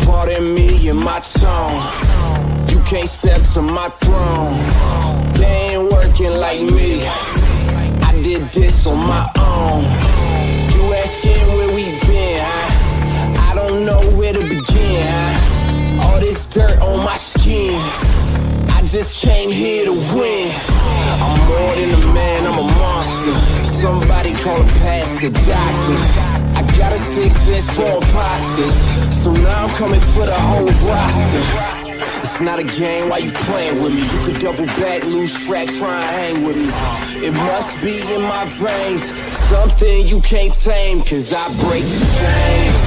Pardon me and my tone. You can't step to my throne. They ain't working like me. I did this on my own. You asking where we been, huh? I don't know where to begin, huh? All this dirt on my skin. I just came here to win. I'm more than a man, I'm a monster. Somebody call a pastor, doctor. I got a 6th sense for imposters. So now I'm coming for the whole roster. It's not a game, why you playing with me? You could double back, lose track, try and hang with me. It must be in my veins, something you can't tame, cause I break the chains.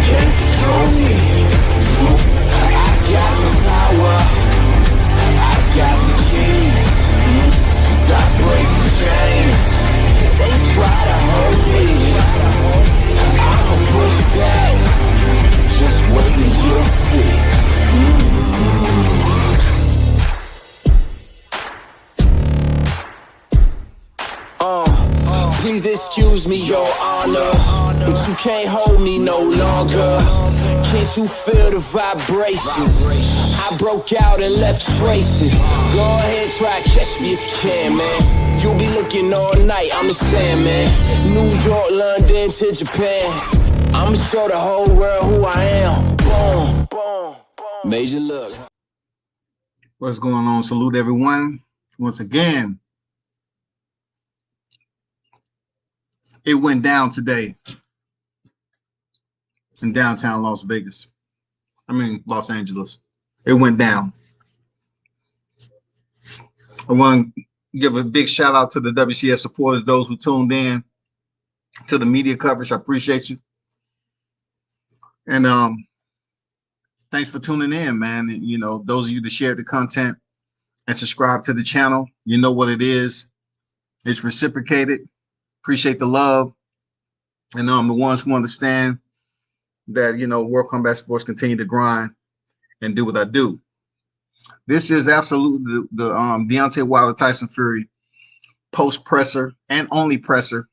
Can't control me. I got the power, I got the keys, cause I break the chains. They try to hold me, I'ma push back, just wait till you'll see. Please excuse me, your honor, but you can't hold me no longer. Can't you feel the vibrations? I broke out and left traces. Go ahead, try to catch me if you can, man. You'll be looking all night, I'm the Sandman. New York, London to Japan. I'ma show the whole world who I am. Boom, boom, boom. Major look. What's going on? Salute everyone. Once again, it went down today in downtown Los Angeles. It went down. I want to give a big shout out to the WCS supporters, those who tuned in to the media coverage. I appreciate you. And thanks for tuning in, man. And, you know, those of you that shared the content and subscribe to the channel, you know what it is. It's reciprocated. Appreciate the love. And the ones who understand that, you know, World Combat Sports continue to grind and do what I do. This is absolutely the Deontay Wilder Tyson Fury post presser and only presser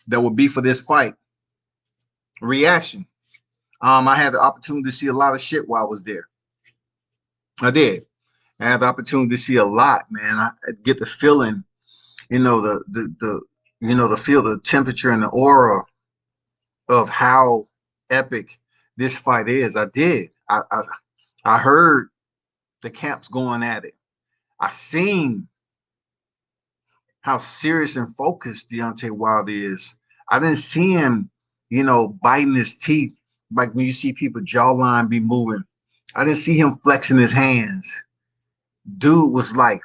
that will be for this fight reaction. I had the opportunity to see a lot of shit while I was there. I did. I had the opportunity to see a lot, man. I get the feeling, you know, the feel the temperature and the aura of how epic this fight is. I did. I heard the camps going at it. I seen how serious and focused Deontay Wilder is. I didn't see him, you know, biting his teeth like when you see people jawline be moving. I didn't see him flexing his hands. Dude was like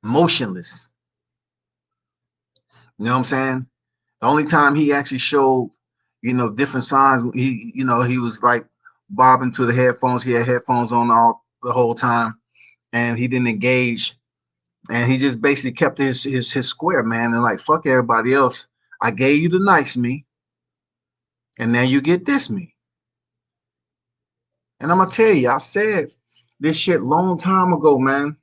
motionless. You know what I'm saying? The only time he actually showed, you know, different signs, he was like bobbing to the headphones. He had headphones on the whole time, and he didn't engage. And he just basically kept his square, man, and like, fuck everybody else. I gave you the nice me, and now you get this me. And I'm gonna tell you, I said this shit long time ago, man.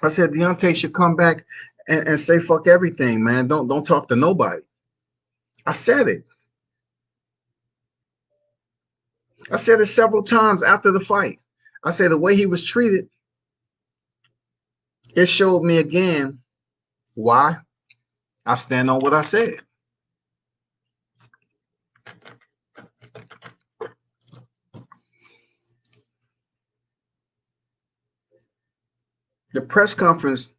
I said Deontay should come back and say fuck everything, man. Don't talk to nobody. I said it. I said it several times after the fight. I said the way he was treated, it showed me again why I stand on what I said. The press conference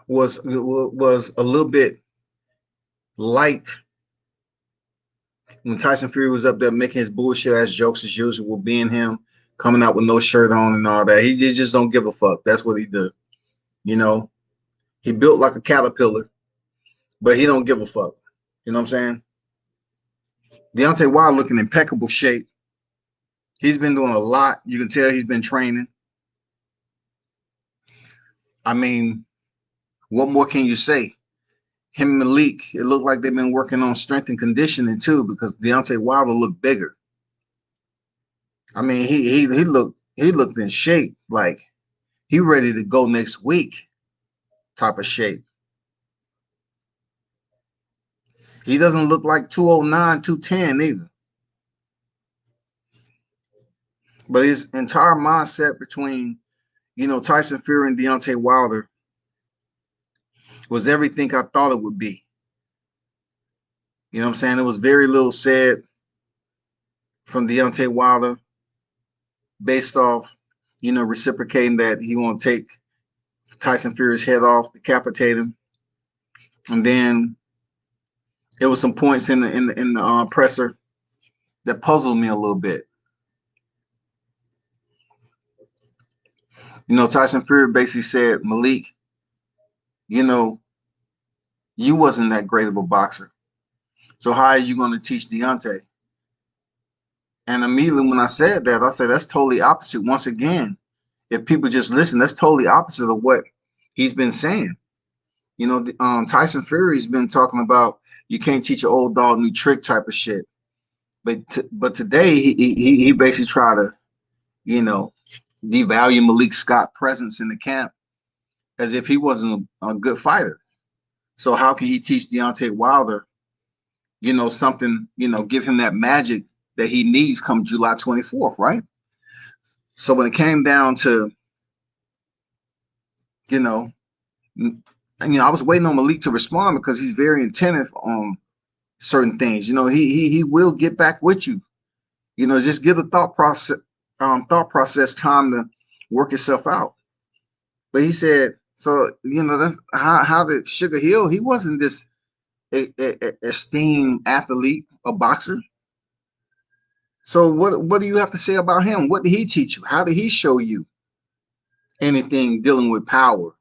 was a little bit light when Tyson Fury was up there making his bullshit ass jokes as usual, being him, coming out with no shirt on and all that. He just don't give a fuck. That's what he do. You know, he built like a caterpillar, but he don't give a fuck. You know what I'm saying? Deontay Wilder looking in impeccable shape. He's been doing a lot. You can tell he's been training. I mean, what more can you say? Him and Malik, it looked like they've been working on strength and conditioning too, because Deontay Wilder looked bigger. I mean, he looked in shape. Like, He ready to go next week type of shape. He doesn't look like 209, 210 either. But his entire mindset between, Tyson Fury and Deontay Wilder was everything I thought it would be. You know what I'm saying? There was very little said from Deontay Wilder based off, reciprocating that he won't take Tyson Fury's head off, decapitate him. And then there was some points in the presser that puzzled me a little bit. Tyson Fury basically said, Malik, you wasn't that great of a boxer. So how are you going to teach Deontay? And immediately when I said that, I said, that's totally opposite. Once again, if people just listen, that's totally opposite of what he's been saying. Tyson Fury's been talking about you can't teach an old dog new trick type of shit. But today he basically tried to, devalue Malik Scott's presence in the camp as if he wasn't a good fighter. So how can he teach Deontay Wilder, something, give him that magic that he needs come July 24th, right? So when it came down to, I was waiting on Malik to respond because he's very attentive on certain things. He will get back with you. Just give the thought process time to work itself out. But he said, so that's how did Sugar Hill? He wasn't this esteemed athlete, a boxer. So what do you have to say about him? What did he teach you? How did he show you anything dealing with power?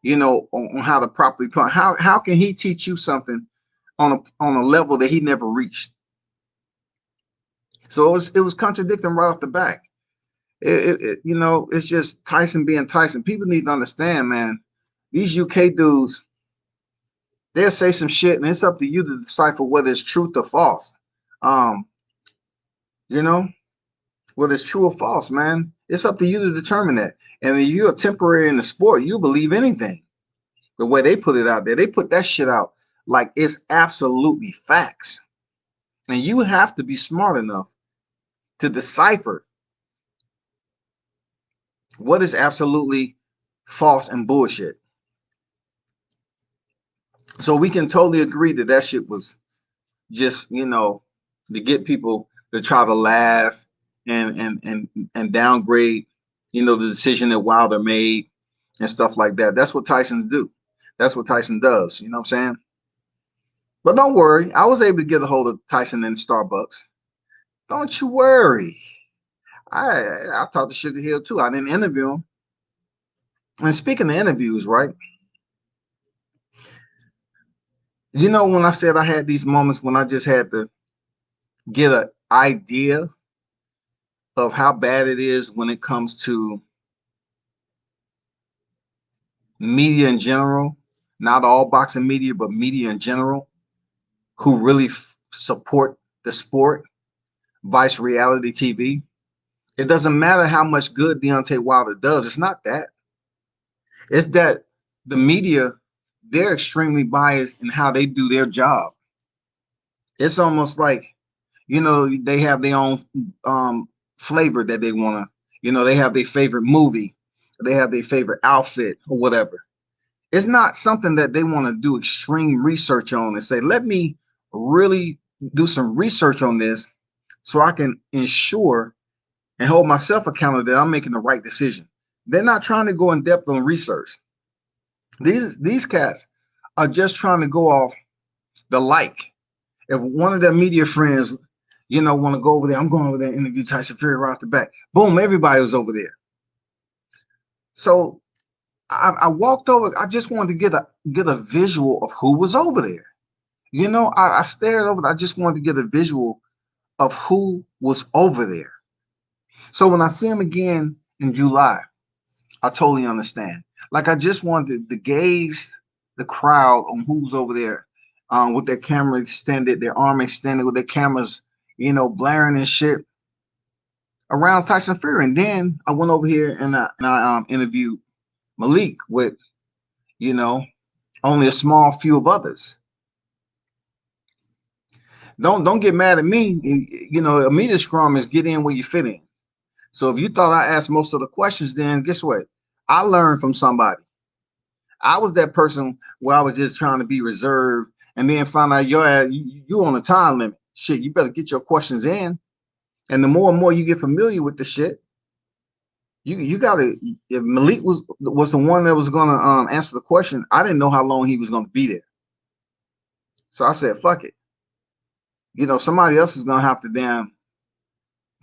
On how to properly play. How can he teach you something on a level that he never reached? So it was contradicting right off the back. It's just Tyson being Tyson. People need to understand, man. These UK dudes, they'll say some shit, and it's up to you to decipher whether it's truth or false. Whether it's true or false, man. It's up to you to determine that. And if you're a temporary in the sport, you believe anything. The way they put it out there, they put that shit out like it's absolutely facts. And you have to be smart enough to decipher what is absolutely false and bullshit. So we can totally agree that shit was just, to get people to try to laugh and downgrade, the decision that Wilder made and stuff like that. That's what Tyson's do. That's what Tyson does. You know what I'm saying? But don't worry. I was able to get a hold of Tyson in Starbucks. Don't you worry. I talked to Sugar Hill too. I didn't interview him. And speaking of interviews, right? When I said I had these moments when I just had to get an idea of how bad it is when it comes to media in general, not all boxing media, but media in general, who really support the sport, vice reality TV. It doesn't matter how much good Deontay Wilder does. It's not that. It's that the media, they're extremely biased in how they do their job. It's almost like, they have their own flavor that they want to, they have their favorite movie, they have their favorite outfit or whatever. It's not something that they want to do extreme research on and say, let me really do some research on this so I can ensure and hold myself accountable that I'm making the right decision. They're not trying to go in depth on research. These cats are just trying to go off the like. If one of their media friends, want to go over there, I'm going over there and interview Tyson Fury right off the back. Boom, everybody was over there. So I walked over. I just wanted to get a visual of who was over there. I stared over. I just wanted to get a visual of who was over there. So when I see him again in July, I totally understand. Like I just wanted to gaze the crowd on who's over there with their camera extended, their arm extended, with their cameras, blaring and shit around Tyson Fury. And then I went over here and I interviewed Malik with, you know, only a small few of others. Don't get mad at me. You know, a media scrum is get in where you fit in. So if you thought I asked most of the questions, then guess what? I learned from somebody. I was that person where I was just trying to be reserved and then find out you on a time limit. Shit, you better get your questions in. And the more and more you get familiar with the shit, you gotta. If Malik was the one that was gonna answer the question, I didn't know how long he was gonna be there. So I said, fuck it. You know, somebody else is gonna have to damn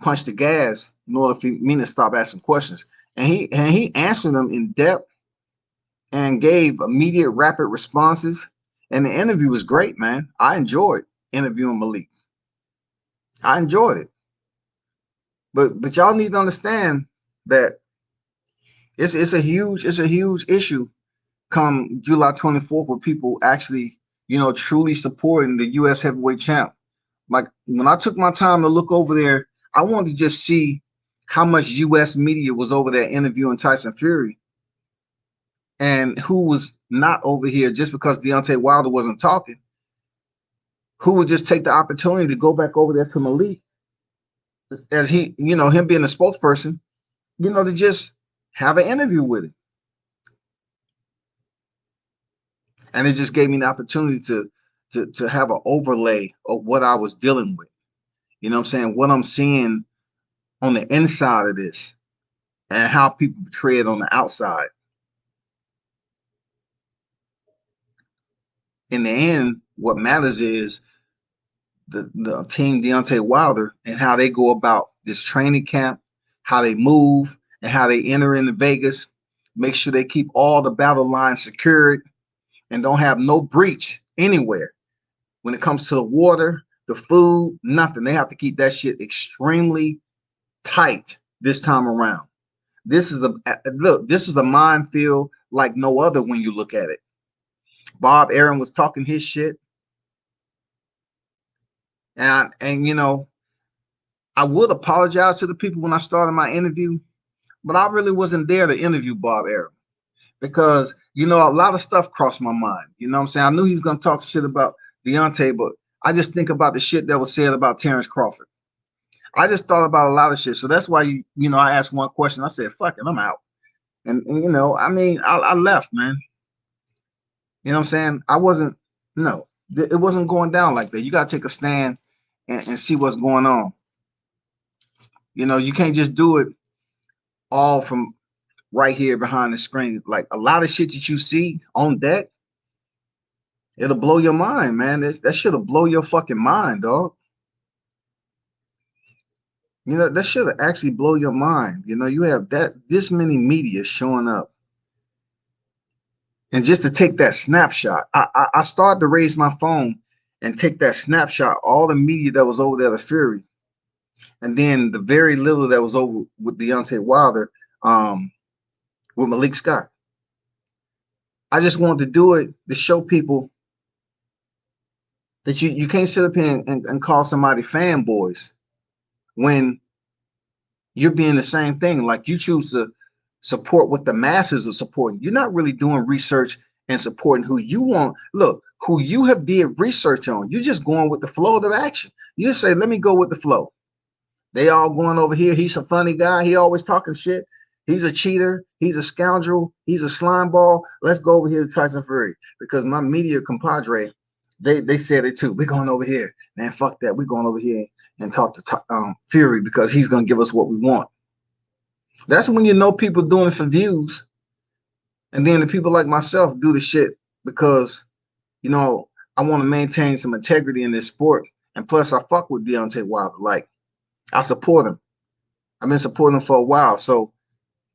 punch the gas in order for me to stop asking questions. And he answered them in depth and gave immediate rapid responses. And the interview was great, man. I enjoyed interviewing Malik. I enjoyed it. But y'all need to understand that it's a huge issue come July 24th with people actually, truly supporting the US heavyweight champ. Like when I took my time to look over there, I wanted to just see how much US media was over there interviewing Tyson Fury and who was not over here just because Deontay Wilder wasn't talking, who would just take the opportunity to go back over there to Malik as he, him being a spokesperson, to just have an interview with him. And it just gave me the opportunity to have an overlay of what I was dealing with. You know what I'm saying? What I'm seeing on the inside of this and how people portray it on the outside. In the end, what matters is the team Deontay Wilder and how they go about this training camp, how they move, and how they enter into Vegas. Make sure they keep all the battle lines secured and don't have no breach anywhere. When it comes to the water, the food, nothing. They have to keep that shit extremely tight this time around. This is a minefield like no other when you look at it. Bob Arum was talking his shit. And I would apologize to the people when I started my interview, but I really wasn't there to interview Bob Arum because, a lot of stuff crossed my mind. You know what I'm saying? I knew he was going to talk shit about Deontay, but I just think about the shit that was said about Terrence Crawford. I just thought about a lot of shit. So that's why, I asked one question. I said, fuck it, I'm out. And I left, man. You know what I'm saying? It wasn't going down like that. You got to take a stand and see what's going on. You can't just do it all from right here behind the screen. Like a lot of shit that you see on deck, it'll blow your mind, man. That shit'll blow your fucking mind, dog. That should actually blow your mind. You have this many media showing up. And just to take that snapshot, I started to raise my phone and take that snapshot, all the media that was over there to Fury. And then the very little that was over with Deontay Wilder, with Malik Scott. I just wanted to do it to show people that you can't sit up here and call somebody fanboys when you're being the same thing. Like you choose to support what the masses are supporting. You're not really doing research and supporting who you want. Look, who you have did research on. You're just going with the flow of the action. You just say, let me go with the flow. They all going over here. He's a funny guy. He always talking shit. He's a cheater. He's a scoundrel. He's a slime ball. Let's go over here to Tyson Fury because my media compadre, they said it too. We're going over here, man. Fuck that. We're going over here and talk to Fury because he's going to give us what we want. That's when people doing it for views. And then the people like myself do the shit because, I want to maintain some integrity in this sport. And plus, I fuck with Deontay Wilder. Like, I support him. I've been supporting him for a while. So,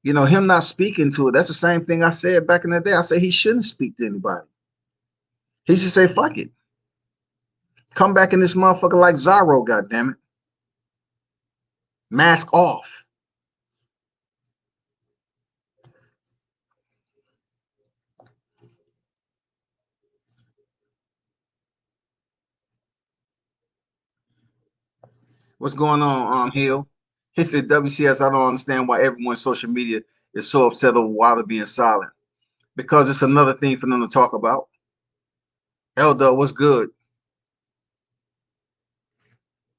him not speaking to it, that's the same thing I said back in the day. I said he shouldn't speak to anybody. He should say, fuck it. Come back in this motherfucker like Zorro, goddammit. Mask off. What's going on, Hill? He said, WCS, I don't understand why everyone's social media is so upset over Wilder being silent. because it's another thing for them to talk about. Elder, what's good?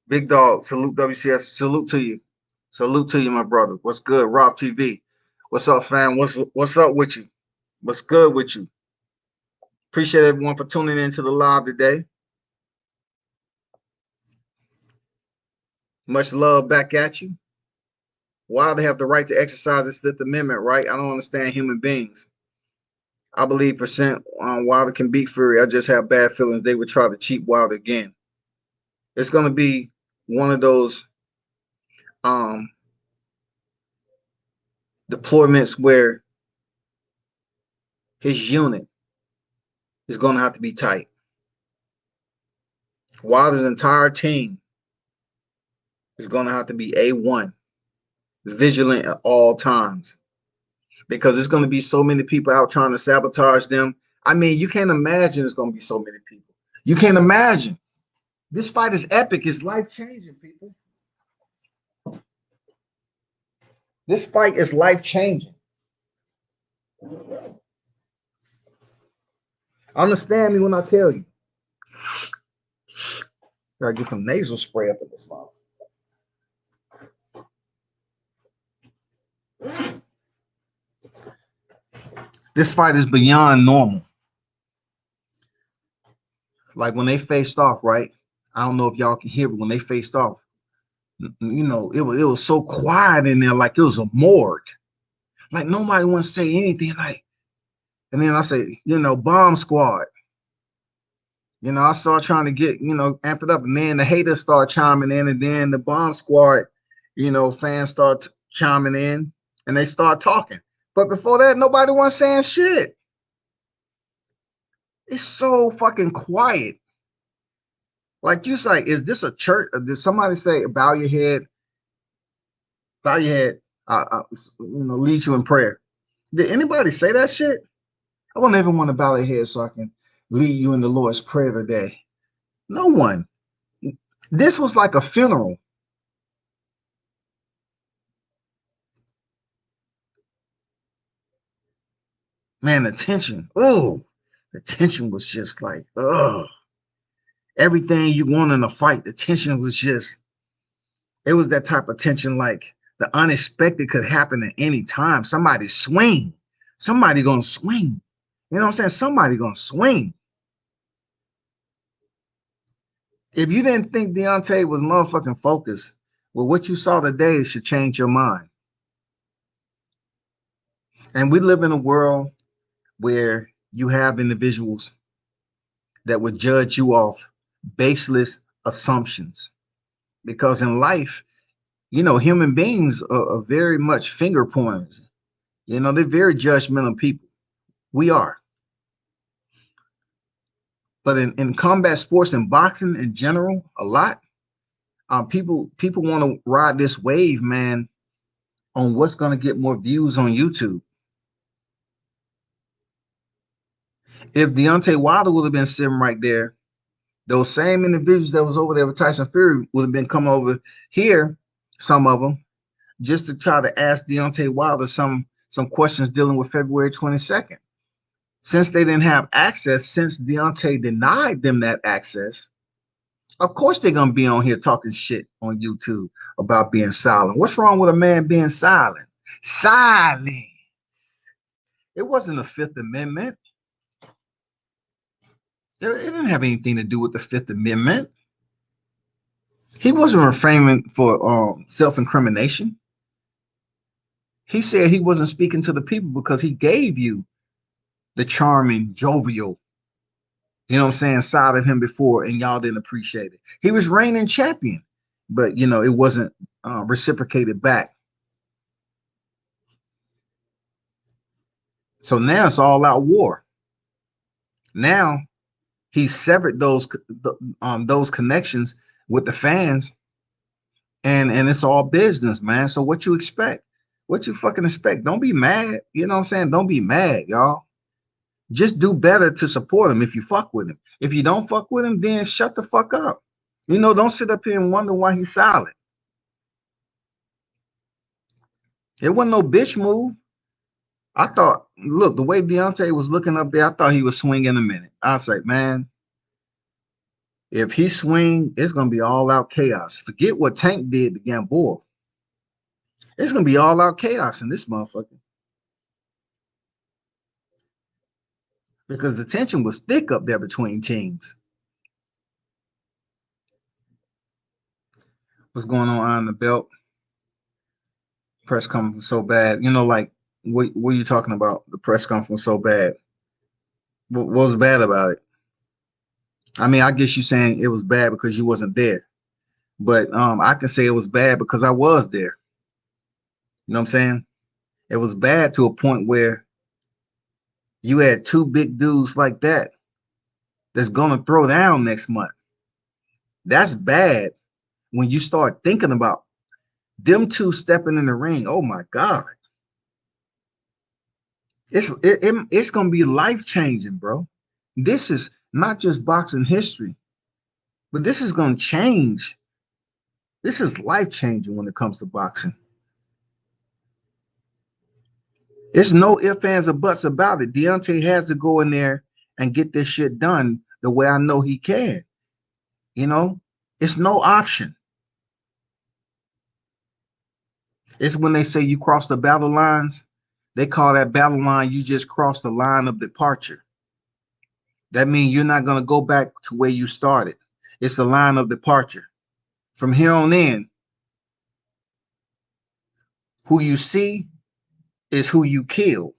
Big dog, salute WCS, salute to you. Salute to you, my brother. What's good? Rob TV. What's up, fam? What's up with you? What's good with you? Appreciate everyone for tuning into the live today. Much love back at you. Why they have the right to exercise this Fifth Amendment, right? I don't understand human beings. I believe percent Wilder can beat Fury. I just have bad feelings they would try to cheat Wilder again. It's going to be one of those deployments where his unit is going to have to be tight. Wilder's entire team is going to have to be A1, vigilant at all times, because there's going to be so many people out trying to sabotage them. I mean, you can't imagine there's going to be so many people. You can't imagine. This fight is epic. It's life-changing, people. This fight is life-changing. Understand me when I tell you. Gotta get some nasal spray up in this mouth. This fight is beyond normal. Like when they faced off, right? I don't know if y'all can hear, but when they faced off, you know, it was so quiet in there, like it was a morgue. Like nobody wants to say anything. Like, and then I say, you know, bomb squad. You know, I started trying to get, you know, amp it up, and then the haters start chiming in, and then the bomb squad, you know, fans start chiming in, and they start talking. But before that, nobody was saying shit. It's so fucking quiet. Like you say, is this a church? Did somebody say, bow your head, you know, lead you in prayer? Did anybody say that shit? I wouldn't even want to bow their head so I can lead you in the Lord's Prayer today. No one. This was like a funeral. Man, the tension. Oh, the tension was just like, everything you want in a fight. The tension was just, it was that type of tension, like the unexpected could happen at any time. Somebody swing. Somebody gonna swing. You know what I'm saying? Somebody gonna swing. If you didn't think Deontay was motherfucking focused, well, what you saw today should change your mind. And we live in a world where you have individuals that would judge you off baseless assumptions. Because in life, you know, human beings are very much finger pointers. You know, they're very judgmental people. We are. But in combat sports and boxing in general, a lot, people want to ride this wave, man, on what's going to get more views on YouTube. If Deontay Wilder would have been sitting right there, those same individuals that was over there with Tyson Fury would have been coming over here, some of them, just to try to ask Deontay Wilder some questions dealing with February 22nd. Since they didn't have access, since Deontay denied them that access, of course they're going to be on here talking shit on YouTube about being silent. What's wrong with a man being silent? Silence. It wasn't the Fifth Amendment. It didn't have anything to do with the Fifth Amendment. He wasn't refraining for self-incrimination. He said he wasn't speaking to the people because he gave you the charming, jovial, you know what I'm saying, side of him before, and y'all didn't appreciate it. He was reigning champion, but, you know, it wasn't reciprocated back. So now it's all out war. Now he severed those connections with the fans, and it's all business, man. So what you expect? What you fucking expect? Don't be mad. You know what I'm saying? Don't be mad, y'all. Just do better to support him if you fuck with him. If you don't fuck with him, then shut the fuck up. You know, don't sit up here and wonder why he's silent. It wasn't no bitch move. I thought, look, the way Deontay was looking up there, I thought he was swinging in a minute. I was like, man, if he swing, it's gonna be all out chaos. Forget what Tank did to Gamboa. It's gonna be all out chaos in this motherfucker because the tension was thick up there between teams. What's going on the belt? Press conference so bad. You know, like what are you talking about? The press conference so bad. What was bad about it? I mean, I guess you're saying it was bad because you wasn't there, but I can say it was bad because I was there. You know what I'm saying? It was bad to a point where you had two big dudes like that that's gonna throw down next month. That's bad when you start thinking about them two stepping in the ring. Oh my God. It's gonna be life changing, bro. This is not just boxing history, but this is gonna change. This is life changing when it comes to boxing. It's no ifs, ands, or buts about it. Deontay has to go in there and get this shit done the way I know he can. You know, it's no option. It's when they say you cross the battle lines, they call that battle line you just crossed the line of departure. That means you're not going to go back to where you started. It's a line of departure. From here on in, who you see is who you kill.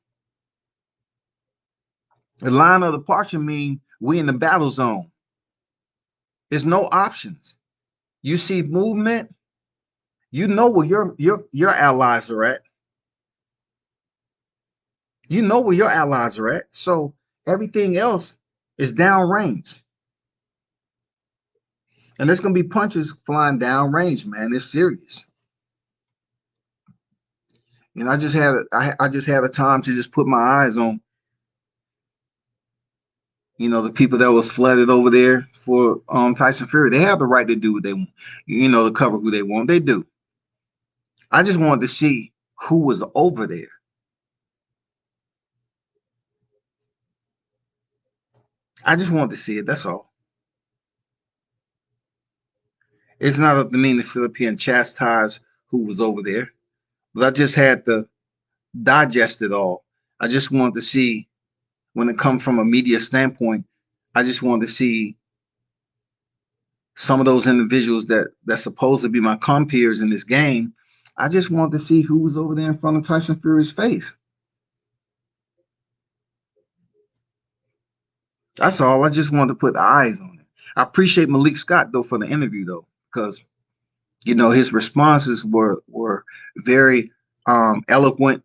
The line of departure means we in the battle zone. There's no options. You see movement, you know where your allies are at. You know where your allies are at. So everything else is downrange. And there's gonna be punches flying downrange, man. It's serious. And I just had a time to just put my eyes on, the people that was flooded over there for Tyson Fury. They have the right to do what they want, to cover who they want. They do. I just wanted to see who was over there. I just wanted to see it. That's all. It's not up to me to sit up here and chastise who was over there, but I just had to digest it all. I just wanted to see when it comes from a media standpoint. I just wanted to see some of those individuals that's supposed to be my compeers in this game. I just wanted to see who was over there in front of Tyson Fury's face. That's all. I just wanted to put eyes on it. I appreciate Malik Scott though for the interview though, because his responses were very eloquent,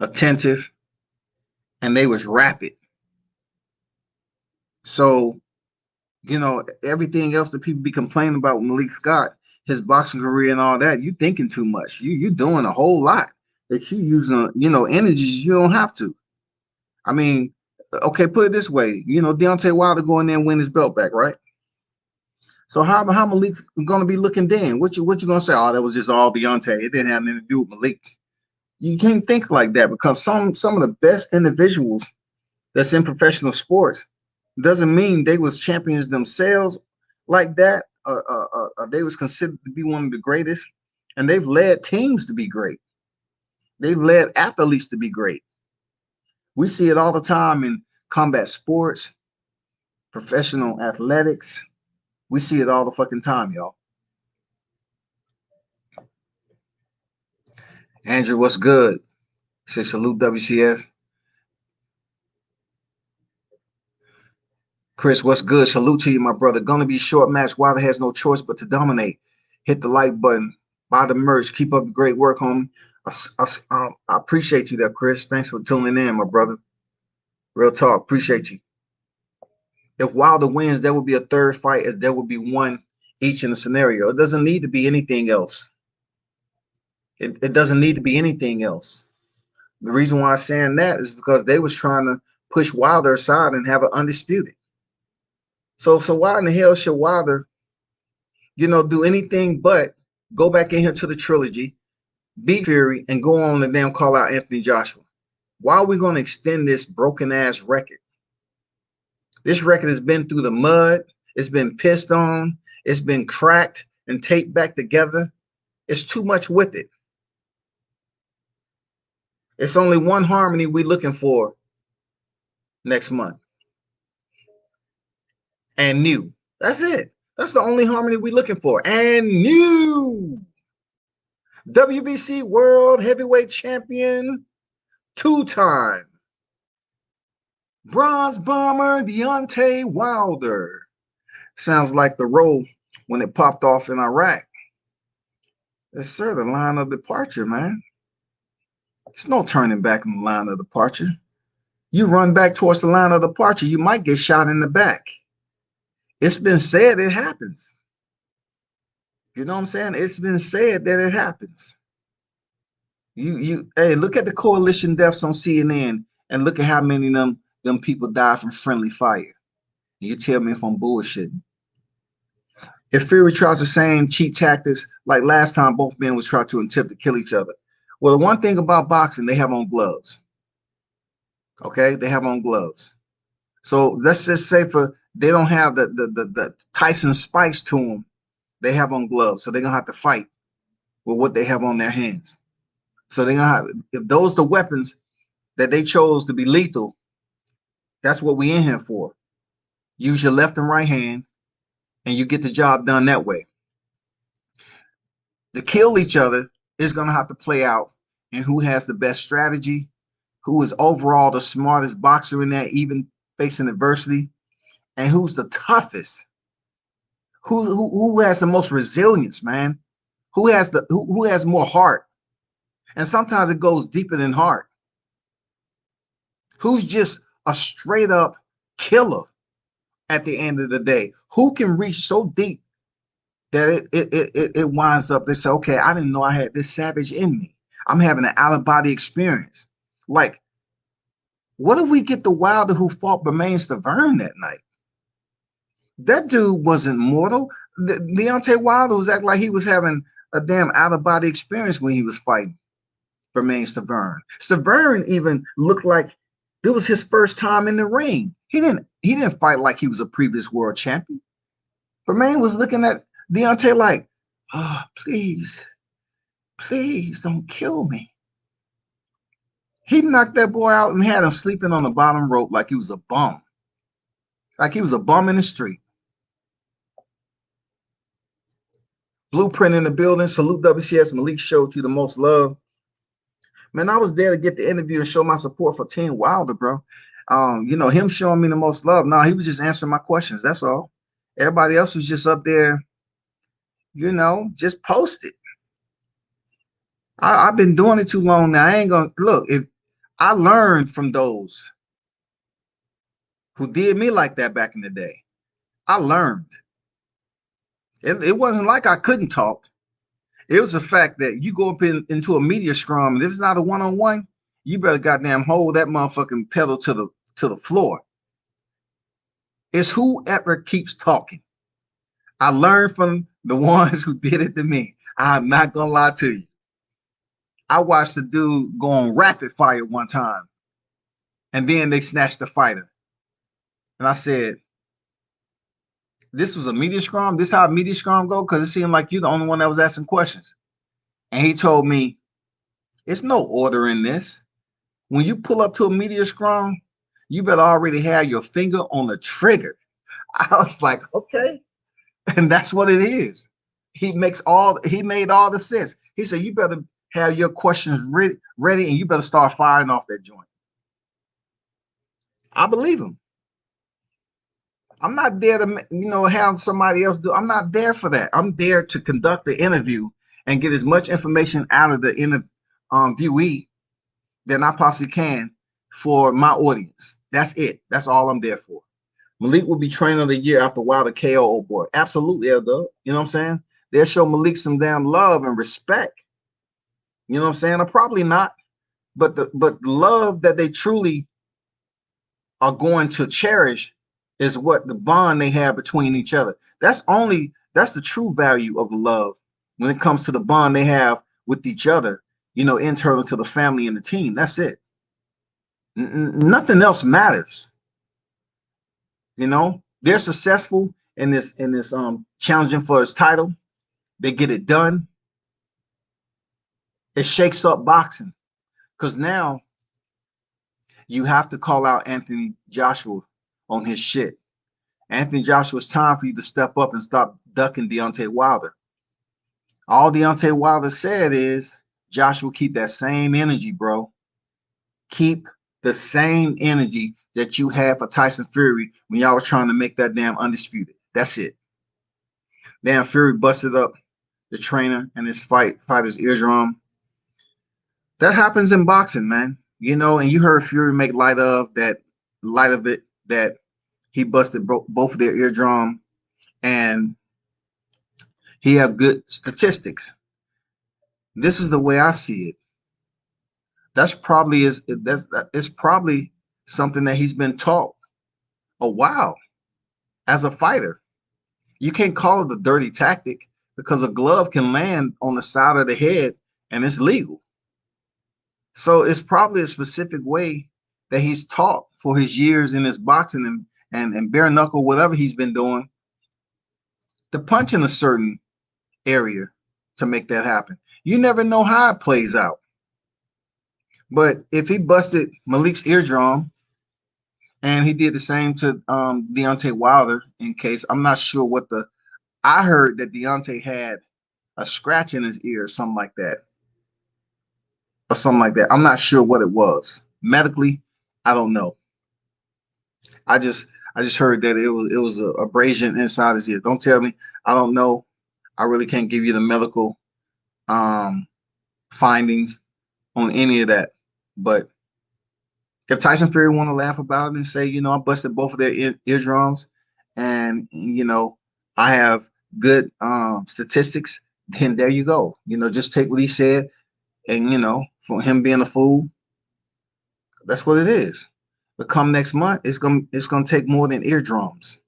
attentive, and they was rapid. So, everything else that people be complaining about with Malik Scott, his boxing career and all that, you thinking too much. You doing a whole lot that you using, energies you don't have to. I mean, okay, put it this way, Deontay Wilder go in there and win his belt back, right? So how Malik's gonna be looking then? What you gonna say? Oh, that was just all Deontay. It didn't have anything to do with Malik. You can't think like that because some of the best individuals that's in professional sports doesn't mean they was champions themselves like that. They was considered to be one of the greatest, and they've led teams to be great. They've led athletes to be great. We see it all the time in combat sports, professional athletics. We see it all the fucking time, y'all. Andrew, what's good? Say salute WCS. Chris, what's good? Salute to you, my brother. Gonna be short match. Wilder has no choice but to dominate. Hit the like button. Buy the merch. Keep up the great work, homie. I appreciate you there, Chris. Thanks for tuning in, my brother. Real talk. Appreciate you. If Wilder wins, there will be a third fight as there will be one each in the scenario. It doesn't need to be anything else. It doesn't need to be anything else. The reason why I'm saying that is because they was trying to push Wilder aside and have it undisputed. So why in the hell should Wilder, do anything but go back in here to the trilogy, beat Fury, and go on and damn call out Anthony Joshua? Why are we going to extend this broken ass record? This record has been through the mud. It's been pissed on. It's been cracked and taped back together. It's too much with it. It's only one harmony we're looking for next month. And new. That's it. That's the only harmony we're looking for. And new. WBC World Heavyweight Champion, two-time Bronze Bomber Deontay Wilder. Sounds like the role when it popped off in Iraq. Yes, sir, the line of departure, man. There's no turning back in the line of departure. You run back towards the line of departure, you might get shot in the back. It's been said it happens. You know what I'm saying? It's been said that it happens. Hey, look at the coalition deaths on CNN and look at how many of them people die from friendly fire. You tell me if I'm bullshitting. If Fury tries the same cheat tactics like last time both men was trying to attempt to kill each other. Well, the one thing about boxing, they have on gloves. Okay, they have on gloves. So let's just say they don't have the Tyson spikes to them. They have on gloves, so they're gonna have to fight with what they have on their hands. So they're gonna have, if those are the weapons that they chose to be lethal, that's what we in here for. Use your left and right hand, and you get the job done that way. To kill each other is gonna have to play out in who has the best strategy, who is overall the smartest boxer in there, even facing adversity, and who's the toughest. Who has the most resilience, man? Who has more heart? And sometimes it goes deeper than heart. Who's just a straight up killer at the end of the day? Who can reach so deep that it winds up, they say, okay, I didn't know I had this savage in me. I'm having an out-of-body experience. Like, what if we get the Wilder who fought Bermane Stiverne that night? That dude wasn't mortal. Deontay Wilder was acting like he was having a damn out-of-body experience when he was fighting Bermane Stiverne. Stiverne even looked like it was his first time in the ring. He didn't fight like he was a previous world champion. Bermane was looking at Deontay like, oh, please don't kill me. He knocked that boy out and had him sleeping on the bottom rope like he was a bum. Like he was a bum in the street. Blueprint in the building. Salute WCS. Malik showed you the most love. Man, I was there to get the interview and show my support for Team Wilder, bro. Him showing me the most love. No, he was just answering my questions. That's all. Everybody else was just up there, just posted. I've been doing it too long now. I ain't gonna look. If I learned from those who did me like that back in the day, I learned. It wasn't like I couldn't talk. It was the fact that you go up into a media scrum, and if it's not a one-on-one, you better goddamn hold that motherfucking pedal to the floor. It's whoever keeps talking. I learned from the ones who did it to me. I'm not gonna lie to you. I watched the dude go on rapid fire one time, and then they snatched the fighter. And I said, this was a media scrum? This how a media scrum go? Because it seemed like you're the only one that was asking questions. And he told me, it's no order in this. When you pull up to a media scrum, you better already have your finger on the trigger. I was like, okay. And that's what it is. He made all the sense. He said, you better have your questions ready and you better start firing off that joint. I believe him. I'm not there to, have somebody else do. I'm not there for that. I'm there to conduct the interview and get as much information out of the interviewee than I possibly can for my audience. That's it. That's all I'm there for. Malik will be trainer of the year after Wilder KO, old boy. Absolutely, Eldo. You know what I'm saying? They'll show Malik some damn love and respect. You know what I'm saying? Or probably not, but the love that they truly are going to cherish is what the bond they have between each other. That's the true value of the love when it comes to the bond they have with each other internal to the family and the team. That's it. Nothing else matters. They're successful in this challenging for his title. They get it done. It shakes up boxing because now you have to call out Anthony Joshua on his shit. Anthony Joshua, it's time for you to step up and stop ducking Deontay Wilder. All Deontay Wilder said is, Joshua, keep that same energy, bro. Keep the same energy that you had for Tyson Fury when y'all was trying to make that damn undisputed. That's it. Damn, Fury busted up the trainer and his fighter's eardrum. That happens in boxing, man. And you heard Fury make light of it, that he busted both of their eardrum, and he have good statistics. This is the way I see it. It's probably something that he's been taught a while as a fighter. You can't call it a dirty tactic because a glove can land on the side of the head and it's legal. So it's probably a specific way that he's taught for his years in his boxing and bare knuckle, whatever he's been doing, to punch in a certain area to make that happen. You never know how it plays out. But if he busted Malik's eardrum and he did the same to Deontay Wilder, in case, I'm not sure I heard that Deontay had a scratch in his ear or something like that. I'm not sure what it was. Medically, I don't know. I just heard that it was a abrasion inside his ear. Don't tell me. I don't know. I really can't give you the medical findings on any of that. But if Tyson Fury want to laugh about it and say, I busted both of their eardrums and, I have good statistics, then there you go. Just take what he said and, for him being a fool, that's what it is. But come next month, it's gonna take more than eardrums.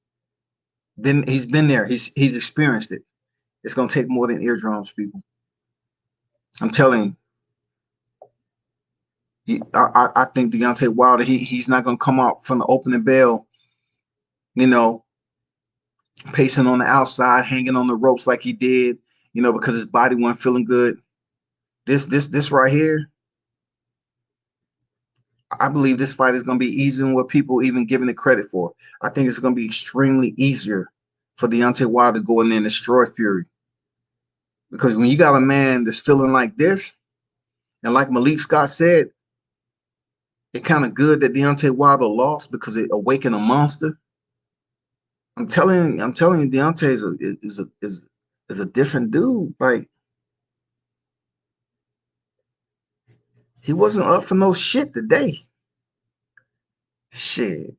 Then he's been there. He's experienced it. It's gonna take more than eardrums, people. I'm telling you. I think Deontay Wilder, he's not gonna come out from the opening bell, pacing on the outside, hanging on the ropes like he did, because his body wasn't feeling good. This right here, I believe this fight is going to be easier than what people even giving it credit for. I think it's going to be extremely easier for Deontay Wilder to go in there and destroy Fury. Because when you got a man that's feeling like this, and like Malik Scott said, it's kind of good that Deontay Wilder lost because it awakened a monster. I'm telling you, Deontay is a different dude. Like, he wasn't up for no shit today. Shit.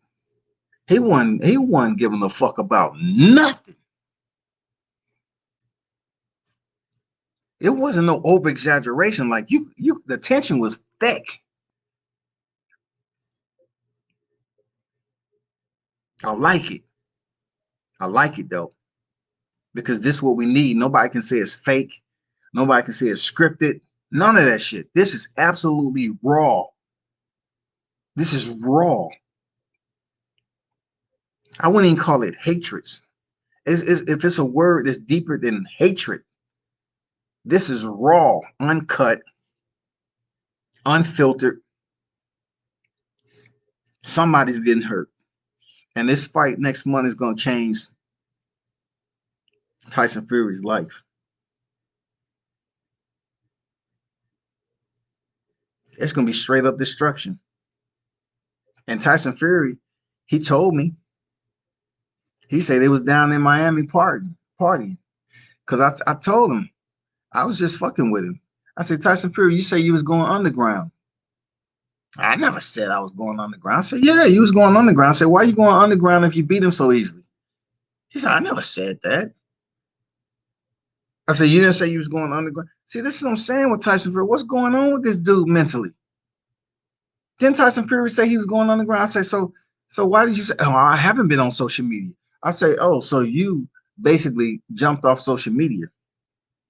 He wasn't giving a fuck about nothing. It wasn't no over exaggeration. Like the tension was thick. I like it. I like it though. Because this is what we need. Nobody can say it's fake. Nobody can say it's scripted. None of that shit. This is absolutely raw. This is raw. I wouldn't even call it hatreds. If it's a word that's deeper than hatred, this is raw, uncut, unfiltered. Somebody's getting hurt. And this fight next month is going to change Tyson Fury's life. It's going to be straight up destruction. And Tyson Fury, he told me, he said they was down in Miami partying. Because I told him, I was just fucking with him. I said, Tyson Fury, you say you was going underground. I never said I was going underground. I said, yeah, you was going underground. I said, why are you going underground if you beat him so easily? He said, I never said that. I said, you didn't say you was going underground. See, this is what I'm saying with Tyson Fury. What's going on with this dude mentally? Didn't Tyson Fury say he was going underground? I say, so why did you say, oh, I haven't been on social media? I say, oh, so you basically jumped off social media.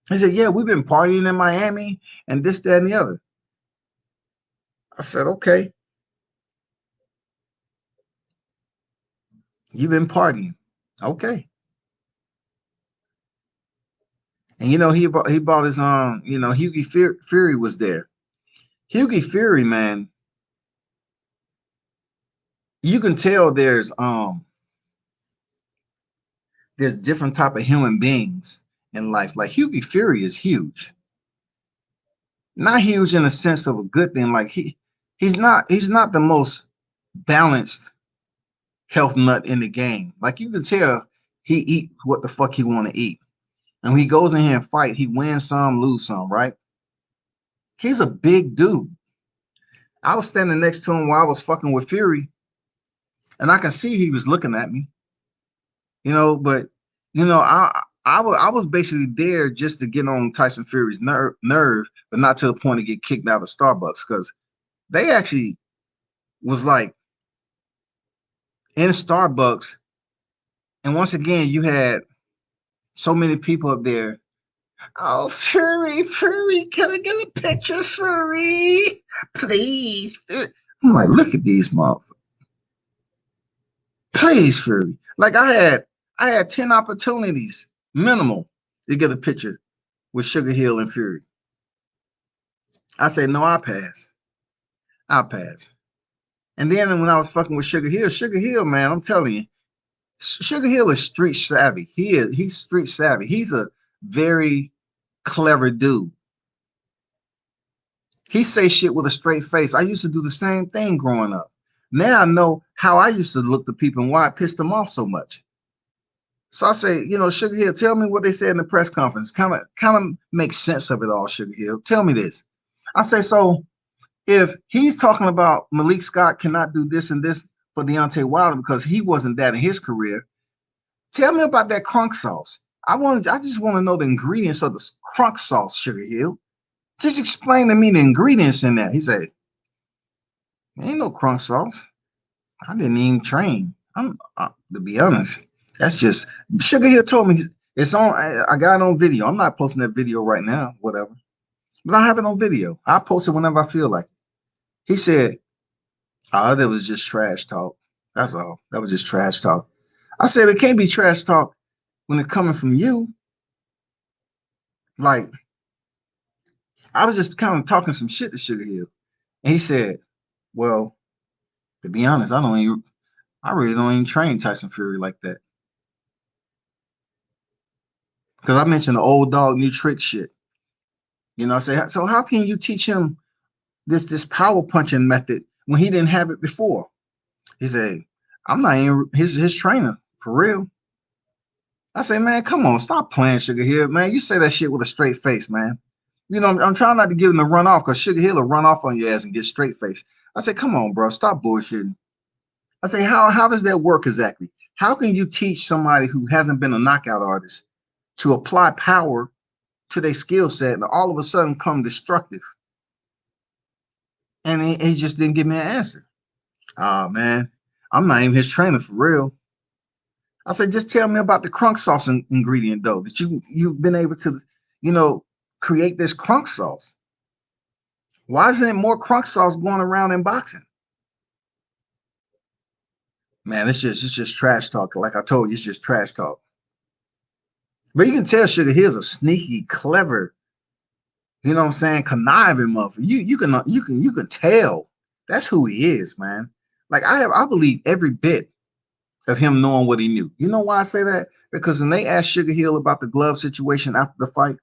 He said, yeah, we've been partying in Miami and this, that, and the other. I said, okay, you've been partying. Okay. And he bought his Hughie Fury was there. Hughie Fury, man, you can tell there's different type of human beings in life. Like Hughie Fury is huge. Not huge in the sense of a good thing. Like he's not the most balanced health nut in the game. Like you can tell he eat what the fuck he want to eat. And when he goes in here and fight, he wins some, lose some, right? He's a big dude. I was standing next to him while I was fucking with Fury, and I can see he was looking at me, but I was basically there just to get on Tyson Fury's nerve, but not to the point to get kicked out of Starbucks, because they actually was like in Starbucks, and once again you had so many people up there. Oh, Fury, can I get a picture, Fury? Please. I'm like, look at these motherfuckers. Please, Fury. Like I had 10 opportunities, minimal, to get a picture with Sugar Hill and Fury. I said, no, I'll pass. I'll pass. And then when I was fucking with Sugar Hill, man, I'm telling you, Sugar Hill is street savvy. He's street savvy. He's a very clever dude. He say shit with a straight face. I used to do the same thing growing up. Now I know how I used to look to people and why I pissed them off so much. So I say, Sugar Hill, tell me what they said in the press conference. Kind of make sense of it all, Sugar Hill. Tell me this. I say, so if he's talking about Malik Scott cannot do this and this for Deontay Wilder because he wasn't that in his career, tell me about that crunk sauce. I just want to know the ingredients of the crunk sauce, Sugar Hill. Just explain to me the ingredients in that. He said, ain't no crunk sauce. I didn't even train. To be honest. That's just Sugar Hill told me it's on. I got it on video. I'm not posting that video right now, whatever. But I have it on video. I post it whenever I feel like it. He said, oh, that was just trash talk. That's all. That was just trash talk. I said, it can't be trash talk when it's coming from you. Like, I was just kind of talking some shit to Sugar Hill. And he said, well, to be honest, I really don't even train Tyson Fury like that. Because I mentioned the old dog, new trick shit. I say, so how can you teach him this power punching method when he didn't have it before? He said, I'm not even his trainer, for real. I say, man, come on, stop playing, Sugar Hill, man. You say that shit with a straight face, man. I'm trying not to give him a run off because Sugar Hill will run off on your ass and get straight face. I say, come on, bro, stop bullshitting. I say, how does that work exactly? How can you teach somebody who hasn't been a knockout artist to apply power to their skill set and all of a sudden come destructive? And he just didn't give me an answer. Oh, man, I'm not even his trainer for real. I said, just tell me about the crunk sauce ingredient, though, that you've been able to, create this crunk sauce. Why isn't it more crunk sauce going around in boxing? Man, it's just trash talk. Like I told you, it's just trash talk. But you can tell Sugar Hill's a sneaky, clever, conniving motherfucker. You can tell that's who he is, man. Like I believe every bit of him knowing what he knew. You know why I say that? Because when they asked Sugar Hill about the glove situation after the fight,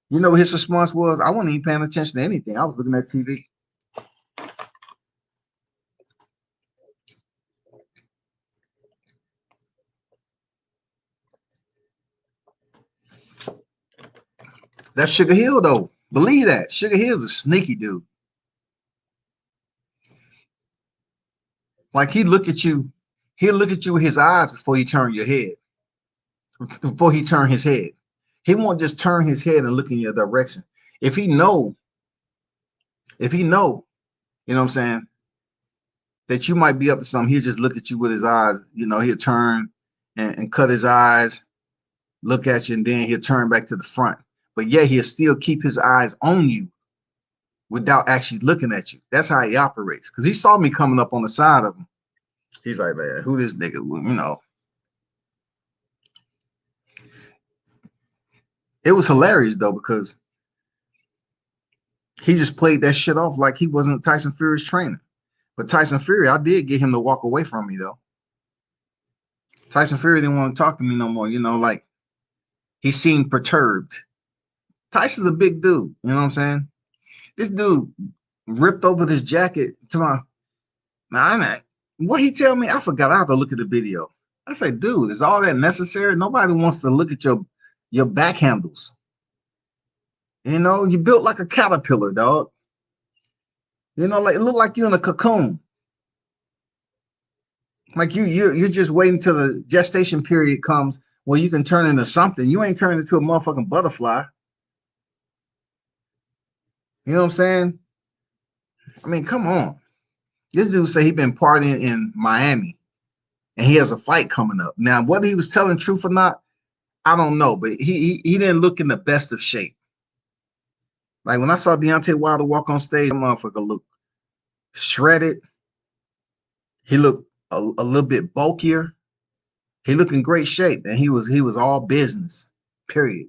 what his response was? I wasn't even paying attention to anything. I was looking at TV. That's Sugar Hill, though. Believe that. Sugar Hill's a sneaky dude. Like he'll look at you with his eyes before you turn your head. Before he turn his head. He won't just turn his head and look in your direction. If he know, you know what I'm saying, that you might be up to something, he'll just look at you with his eyes. He'll turn and cut his eyes, look at you, and then he'll turn back to the front. but yet he'll still keep his eyes on you without actually looking at you. That's how he operates. Because he saw me coming up on the side of him. He's like, man, who this nigga? You know. It was hilarious though, because he just played that shit off like he wasn't Tyson Fury's trainer. But Tyson Fury, I did get him to walk away from me though. Tyson Fury didn't want to talk to me no more. You know, like he seemed perturbed. Tyson's a big dude. You know what I'm saying? This dude ripped over this jacket to my. Now, what he tell me, I forgot. I have to look at the video. I said, dude, is all that necessary? Nobody wants to look at your back handles. You know, you built like a caterpillar, dog. You know, like it looked like you're in a cocoon. Like you're just waiting till the gestation period comes where you can turn into something. You ain't turning into a motherfucking butterfly. You know what I'm saying? I mean, come on. This dude say he been partying in Miami and he has a fight coming up. Now, whether he was telling truth or not, I don't know, but he didn't look in the best of shape. Like when I saw Deontay Wilder walk on stage, that motherfucker looked shredded. He looked a little bit bulkier. He looked in great shape, and he was all business. Period.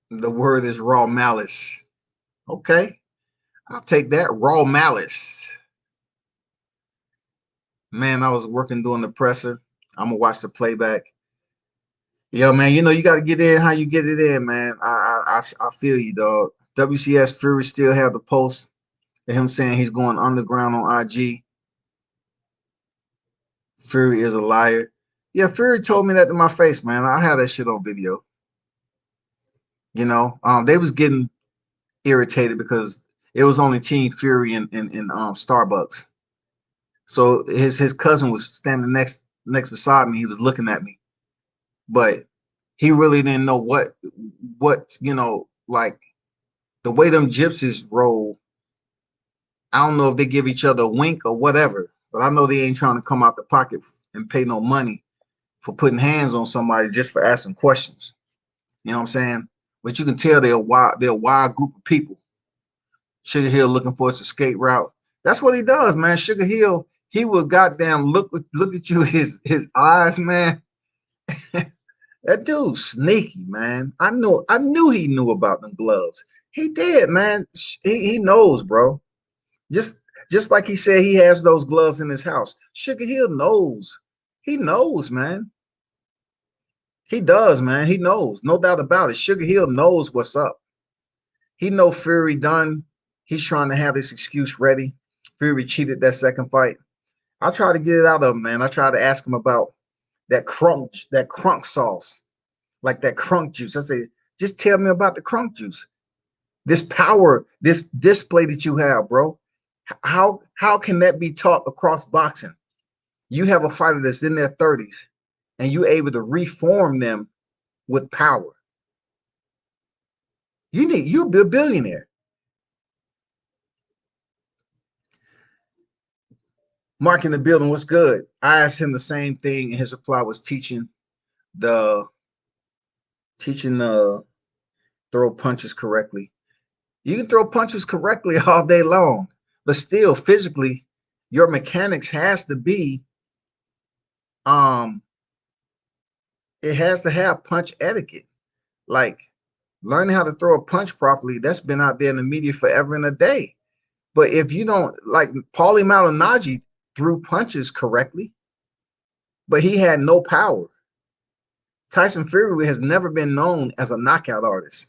The word is raw malice. Okay, I'll take that. Raw malice. Man, I was working doing the presser. I'm gonna watch the playback. Yo, man, you know you got to get in how you get it in, man. I feel you, dog. WCS Fury still have the post of him saying he's going underground on IG. Fury is a liar. Yeah, Fury told me that to my face, man. I had that shit on video. You know, they was getting irritated because it was only Team Fury in Starbucks. So his cousin was standing next beside me. He was looking at me, but he really didn't know what you know, like the way them gypsies roll. I don't know if they give each other a wink or whatever, but I know they ain't trying to come out the pocket and pay no money for putting hands on somebody just for asking questions. You know what I'm saying? But you can tell they're a wild group of people. Sugar Hill looking for his escape route. That's what he does, man. Sugar Hill, he will goddamn look at you, his eyes, man. That dude's sneaky, man. I knew he knew about them gloves. He did, man. He knows, bro. Just like he said he has those gloves in his house. Sugar Hill knows. He knows, man. He does, man. He knows. No doubt about it. Sugar Hill knows what's up. He know Fury done. He's trying to have this excuse ready. Fury cheated that second fight. I try to get it out of him, man. I try to ask him about that crunk sauce, like that crunk juice. I say, just tell me about the crunk juice. This power, this display that you have, bro. How can that be taught across boxing? You have a fighter that's in their 30s and you're able to reform them with power. You'll be a billionaire. Mark in the building, what's good? I asked him the same thing, and his reply was teaching the throw punches correctly. You can throw punches correctly all day long, but still physically, your mechanics has to be it has to have punch etiquette. Like learning how to throw a punch properly, that's been out there in the media forever and a day. But if you don't, like Paulie Malignaggi threw punches correctly, but he had no power. Tyson Fury has never been known as a knockout artist.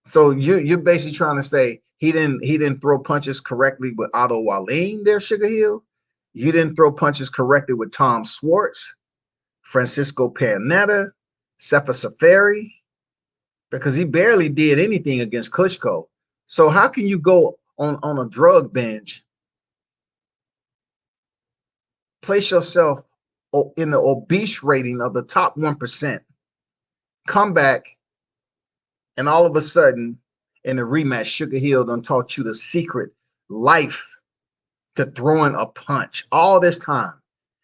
So you're basically trying to say he didn't throw punches correctly with Otto Wallin there, Sugar Hill. You didn't throw punches correctly with Tom Schwartz, Francisco Pianetta, Sefa Safari, because he barely did anything against Klitschko. So how can you go on a drug binge, place yourself in the obese rating of the top 1%, come back, and all of a sudden, In the rematch, Sugar Hill done taught you the secret life to throwing a punch all this time.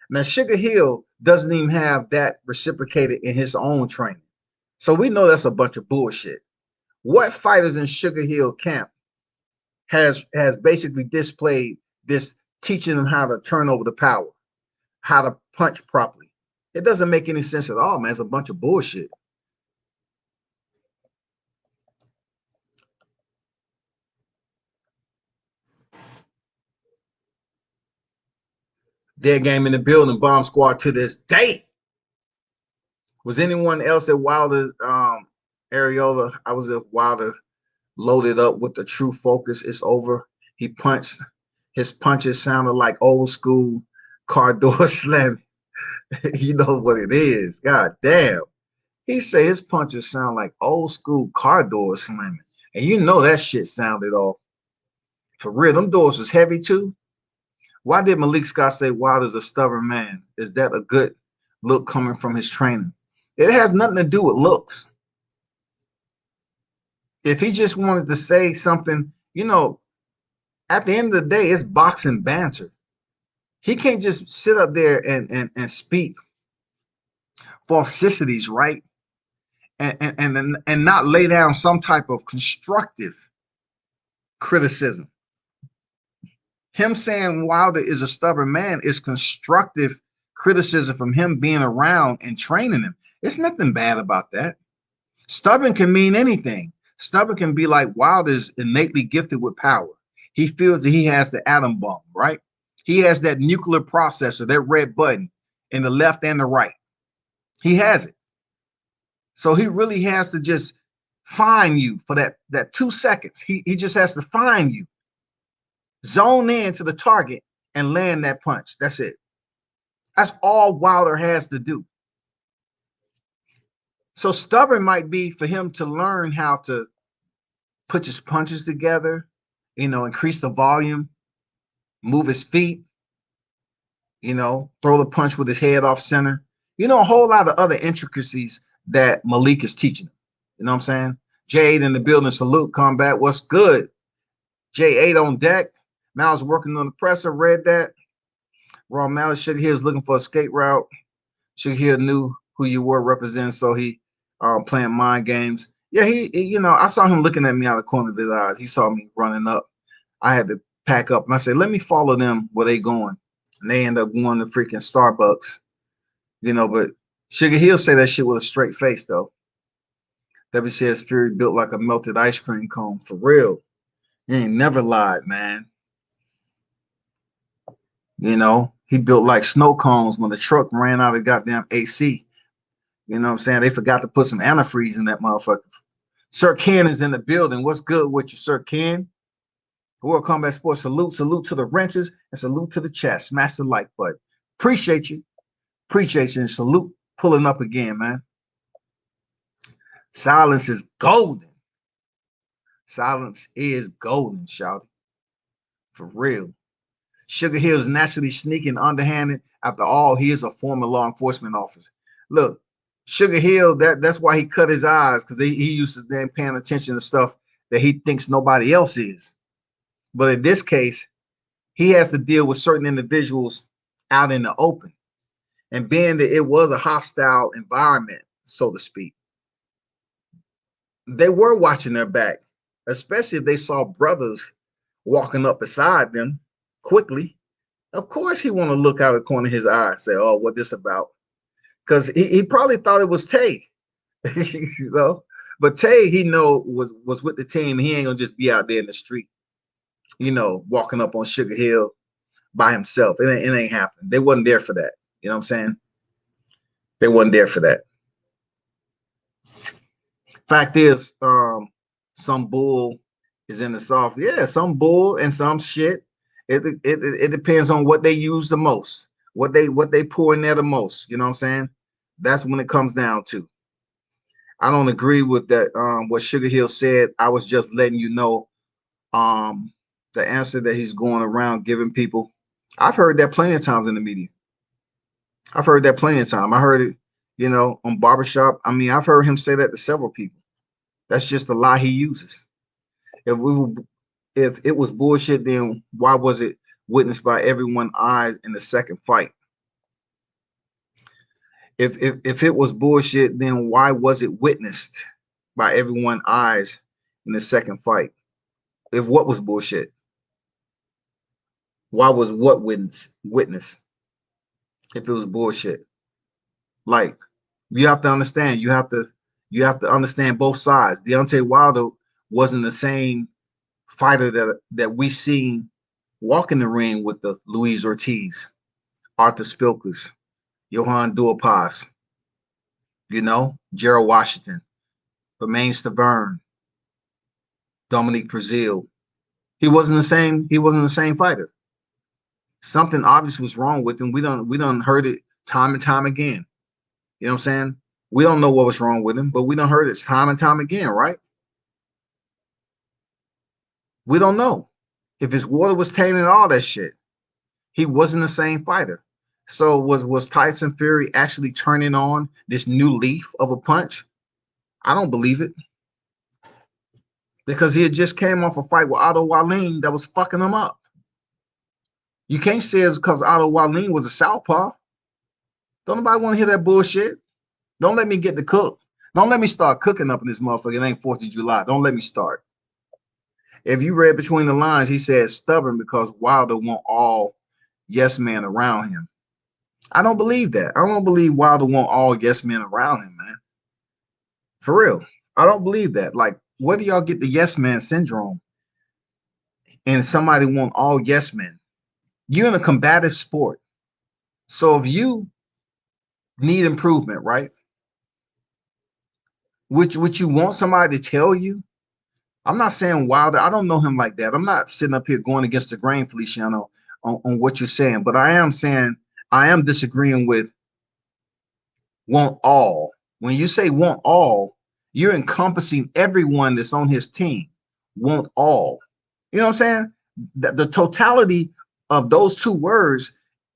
Now, Sugar Hill doesn't even have that reciprocated in his own training. So we know that's a bunch of bullshit. What fighters in Sugar Hill camp has basically displayed this, teaching them how to turn over the power, how to punch properly? It doesn't make any sense at all, man. It's a bunch of bullshit. Dead game in the building, bomb squad to this day. Was anyone else at Wilder, Areola? I was at Wilder, loaded up with the true focus. It's over. He punched. His punches sounded like old school car door slamming. You know what it is. God damn. He said his punches sound like old school car door slamming. And you know that shit sounded off. For real, them doors was heavy too. Why did Malik Scott say Wilder's a stubborn man? Is that a good look coming from his training? It has nothing to do with looks. If he just wanted to say something, you know, at the end of the day, it's boxing banter. He can't just sit up there and speak falsicities, right? And not lay down some type of constructive criticism. Him saying Wilder is a stubborn man is constructive criticism from him being around and training him. There's nothing bad about that. Stubborn can mean anything. Stubborn can be like Wilder's innately gifted with power. He feels that he has the atom bomb, right? He has that nuclear processor, that red button in the left and the right. He has it. So he really has to just find you for that 2 seconds. He just has to find you, zone in to the target, and land that punch. That's it. That's all Wilder has to do. So stubborn might be for him to learn how to put his punches together, you know, increase the volume, move his feet, you know, throw the punch with his head off center. You know, a whole lot of other intricacies that Malik is teaching him. You know what I'm saying? Jade in the building, salute, combat. What's good? J8 on deck. Mal's working on the presser, read that. Raw Malice, Sugar Hill is looking for a skate route. Sugar Hill knew who you were representing, so he playing mind games. Yeah, he, you know, I saw him looking at me out of the corner of his eyes. He saw me running up. I had to pack up, and I said, let me follow them where they going. And they end up going to freaking Starbucks, you know, but Sugar Hill say that shit with a straight face, though. WCS Fury built like a melted ice cream cone. For real. He ain't never lied, man. You know, he built like snow cones when the truck ran out of goddamn AC. You know what I'm saying? They forgot to put some antifreeze in that motherfucker. Sir Ken is in the building. What's good with you, Sir Ken? World Combat Sports, salute. Salute to the wrenches and salute to the chat. Smash the like button. Appreciate you. Appreciate you. And salute pulling up again, man. Silence is golden. Silence is golden, shouty. For real. Sugar Hill is naturally sneaking, underhanded. After all, he is a former law enforcement officer. Look, Sugar Hill, that's why he cut his eyes, because he used to then paying attention to stuff that he thinks nobody else is. But in this case, he has to deal with certain individuals out in the open. And being that it was a hostile environment, so to speak, they were watching their back, especially if they saw brothers walking up beside them quickly. Of course, he want to look out of the corner of his eye and say, oh, what this about? Because he probably thought it was Tay, you know. But Tay, he know was with the team. He ain't gonna just be out there in the street, you know, walking up on Sugar Hill by himself. It ain't happening. They wasn't there for that. You know what I'm saying? They wasn't there for that. Fact is, some bull is in the soft. Yeah, some bull and some shit. It depends on what they use the most, what they pour in there the most. You know what I'm saying? That's when it comes down to. I don't agree with that. What Sugar Hill said. I was just letting you know the answer that he's going around giving people. I've heard that plenty of times in the media. I've heard that plenty of times. I heard it, you know, on Barbershop. I mean, I've heard him say that to several people. That's just the lie he uses. If we were, if it was bullshit, then why was it witnessed by everyone's eyes in the second fight? If it was bullshit, then why was it witnessed by everyone's eyes in the second fight? If what was bullshit, why was what witness if it was bullshit? Like, you have to understand, you have to understand both sides. Deontay Wilder wasn't the same fighter that we seen walk in the ring with the Luis Ortiz, Arthur Spilkers, Johan Duhaupas, Gerald Washington, Bermain Stavern, Dominique Brazil. He wasn't the same fighter. Something obvious was wrong with him. We done heard it time and time again. You know what I'm saying? We don't know what was wrong with him, but we done heard it time and time again, right? We don't know if his water was tainted, all that shit. He wasn't the same fighter. So was Tyson Fury actually turning on this new leaf of a punch? I don't believe it, because he had just came off a fight with Otto Wallin that was fucking him up. You can't say it's because Otto Wallin was a southpaw. Don't nobody want to hear that bullshit. Don't let me get the cook. Don't let me start cooking up in this motherfucker. It ain't 4th of July. Don't let me start. If you read between the lines, he said stubborn because Wilder want all yes men around him. I don't believe that. I don't believe Wilder want all yes men around him, man. For real. I don't believe that. Like, where do y'all get the yes man syndrome? And somebody want all yes men. You're in a combative sport. So if you need improvement, right? Which you want somebody to tell you. I'm not saying Wilder. I don't know him like that. I'm not sitting up here going against the grain, Feliciano, on what you're saying. But I am saying I am disagreeing with want all. When you say want all, you're encompassing everyone that's on his team. Want all. You know what I'm saying? The totality of those two words,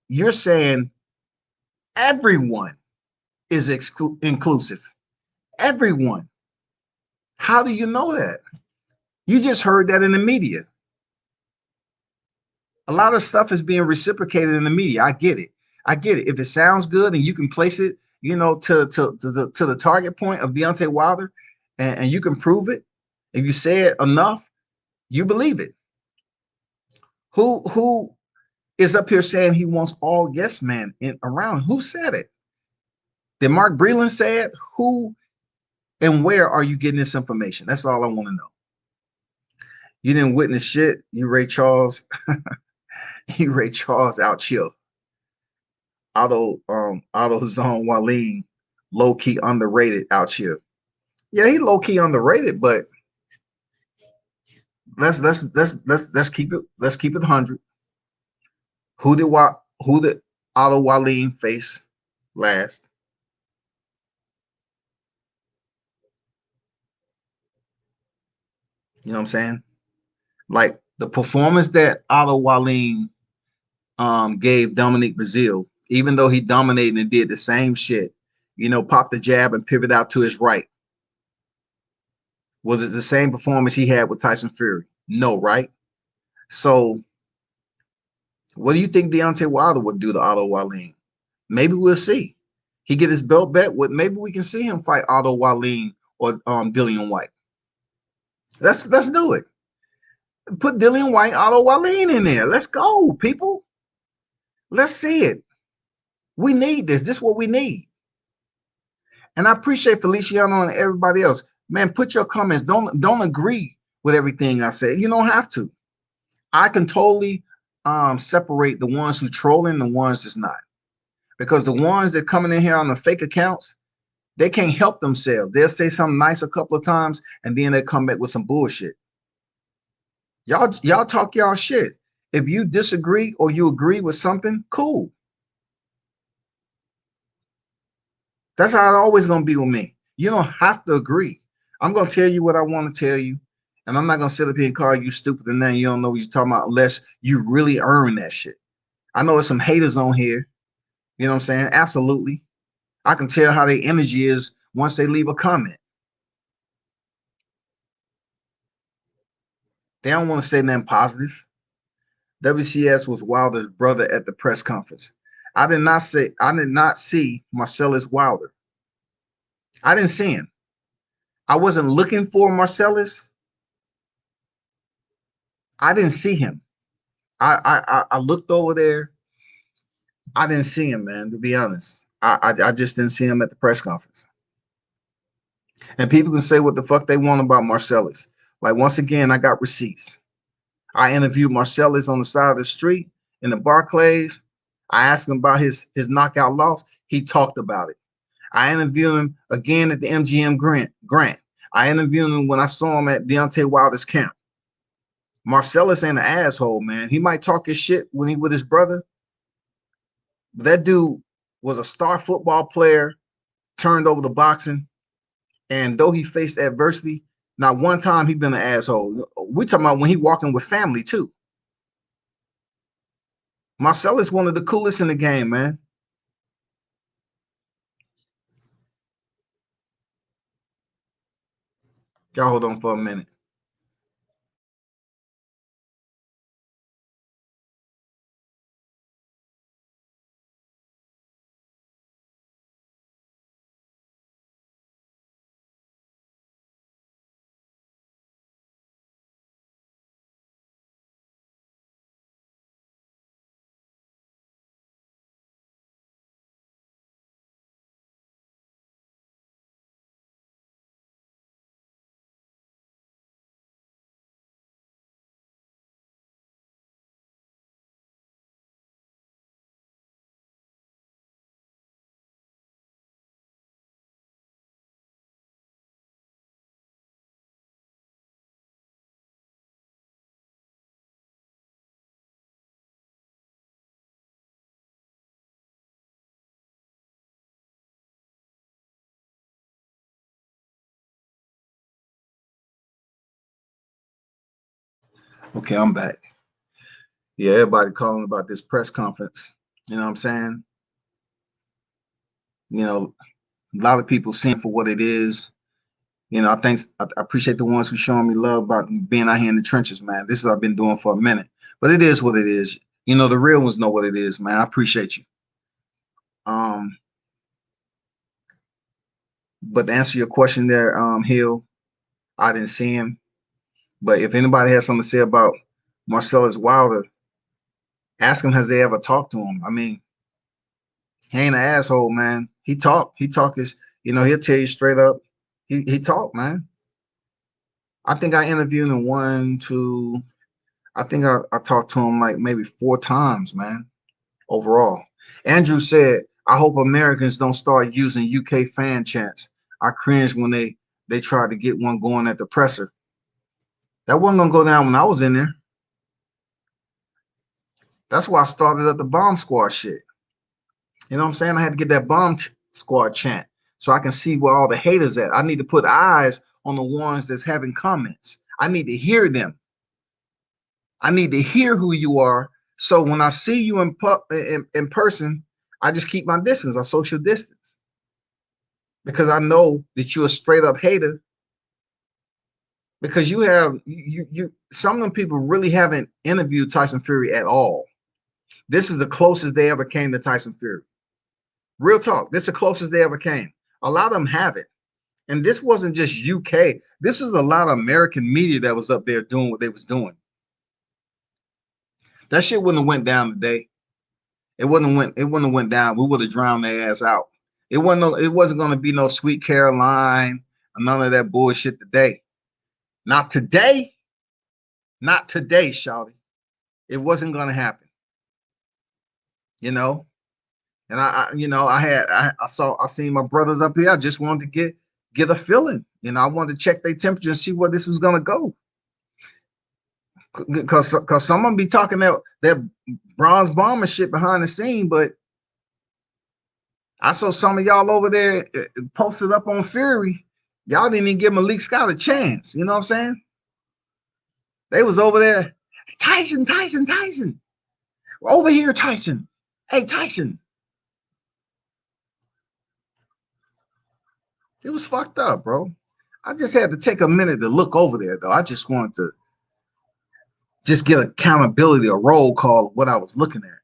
you're saying everyone is inclusive. Everyone. How do you know that? You just heard that in the media. A lot of stuff is being reciprocated in the media. I get it. I get it. If it sounds good and you can place it, to the target point of Deontay Wilder, and you can prove it, if you say it enough, you believe it. Who is up here saying he wants all yes men in around? Who said it? Did Mark Breland say it? Who and where are you getting this information? That's all I want to know. You didn't witness shit. You Ray Charles. You Ray Charles out chill. Otto Zone Wallin, low key underrated out here. Yeah, he low key underrated, but let's keep it 100. Who did Otto Wallin face last? You know what I'm saying? Like the performance that Otto Wallin gave Dominique Brazil, even though he dominated and did the same shit, popped the jab and pivot out to his right. Was it the same performance he had with Tyson Fury? No, right? So what do you think Deontay Wilder would do to Otto Wallin? Maybe we'll see. He get his belt back. Maybe we can see him fight Otto Wallin or Dillian White. Let's do it. Put Dillian White, Otto Wallin in there. Let's go, people. Let's see it. We need this. This is what we need. And I appreciate Feliciano and everybody else. Man, put your comments. Don't agree with everything I say. You don't have to. I can totally separate the ones who trolling the ones that's not. Because the ones that coming in here on the fake accounts, they can't help themselves. They'll say something nice a couple of times, and then they come back with some bullshit. Y'all talk y'all shit. If you disagree or you agree with something, cool. That's how it's always going to be with me. You don't have to agree. I'm going to tell you what I want to tell you, and I'm not going to sit up here and call you stupid and then you don't know what you're talking about unless you really earn that shit. I know there's some haters on here. You know what I'm saying? Absolutely. I can tell how their energy is once they leave a comment. They don't want to say nothing positive. WCS was Wilder's brother at the press conference. I did not see Marcellus Wilder. I didn't see him. I wasn't looking for Marcellus. I didn't see him. I looked over there. I didn't see him, man, to be honest. I just didn't see him at the press conference. And people can say what the fuck they want about Marcellus. Like, once again, I got receipts. I interviewed Marcellus on the side of the street in the Barclays. I asked him about his knockout loss. He talked about it. I interviewed him again at the MGM Grant. I interviewed him when I saw him at Deontay Wilder's camp. Marcellus ain't an asshole, man. He might talk his shit when he with his brother. But that dude was a star football player, turned over to boxing. And though he faced adversity, not one time he been an asshole. We talking about when he walking with family too. Marcellus one of the coolest in the game, man. Y'all hold on for a minute. Okay, I'm back. Yeah, everybody calling about this press conference. You know what I'm saying? You know, a lot of people seeing for what it is. You know, I appreciate the ones who showing me love about being out here in the trenches, man. This is what I've been doing for a minute, but it is what it is. You know, the real ones know what it is, man. I appreciate you. Um, but to answer your question there, Hill, I didn't see him. But if anybody has something to say about Marcellus Wilder, ask him has they ever talked to him. I mean, he ain't an asshole, man. He talk is, you know, he'll tell you straight up. He talk, man. I think I interviewed him I think I talked to him like maybe 4 times, man, overall. Andrew said, I hope Americans don't start using UK fan chants. I cringed when they tried to get one going at the presser. That wasn't gonna go down when I was in there. That's why I started up the bomb squad shit. You know what I'm saying? I had to get that bomb squad chant so I can see where all the haters at. I need to put eyes on the ones that's having comments. I need to hear them. I need to hear who you are. So when I see you in person, I just keep my distance. I social distance because I know that you're a straight up hater. Because you have some of them people really haven't interviewed Tyson Fury at all. This is the closest they ever came to Tyson Fury. Real talk. This is the closest they ever came. A lot of them haven't. And this wasn't just UK. This is a lot of American media that was up there doing what they was doing. That shit wouldn't have went down today. It wouldn't have went down. We would have drowned their ass out. It wasn't going to be no Sweet Caroline or none of that bullshit today. Not today. Not today, shawty. It wasn't going to happen. You know? And I've seen my brothers up here. I just wanted to get a feeling. You know, I wanted to check their temperature and see where this was gonna go. Because some of them be talking that bronze bomber shit behind the scene, but I saw some of y'all over there posted up on Fury. Y'all didn't even give Malik Scott a chance. You know what I'm saying? They was over there. Tyson. Over here, Tyson. Hey, Tyson. It was fucked up, bro. I just had to take a minute to look over there, though. I just wanted to just get accountability, a roll call of what I was looking at.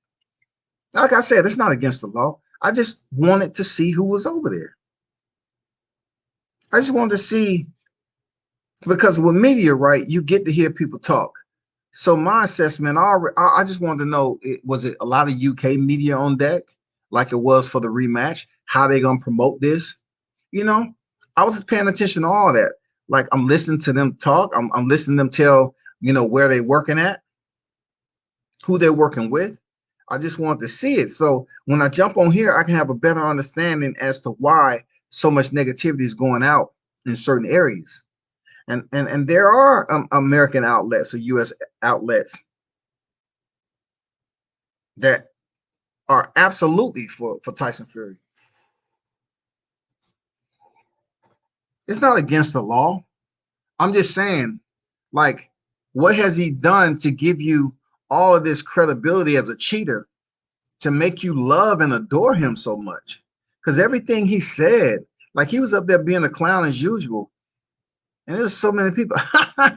Like I said, it's not against the law. I just wanted to see who was over there. I just wanted to see, because with media, right, you get to hear people talk. So my assessment, I just wanted to know, was it a lot of UK media on deck, like it was for the rematch? How they gonna promote this? You know, I was just paying attention to all that. Like I'm listening to them talk. I'm listening to them tell, where they working at, who they're working with. I just wanted to see it. So when I jump on here, I can have a better understanding as to why so much negativity is going out in certain areas. And there are American outlets or U.S. outlets that are absolutely for Tyson Fury. It's not against the law. I'm just saying, like, what has he done to give you all of this credibility as a cheater to make you love and adore him so much? Because everything he said, like he was up there being a clown as usual. And there's so many people. I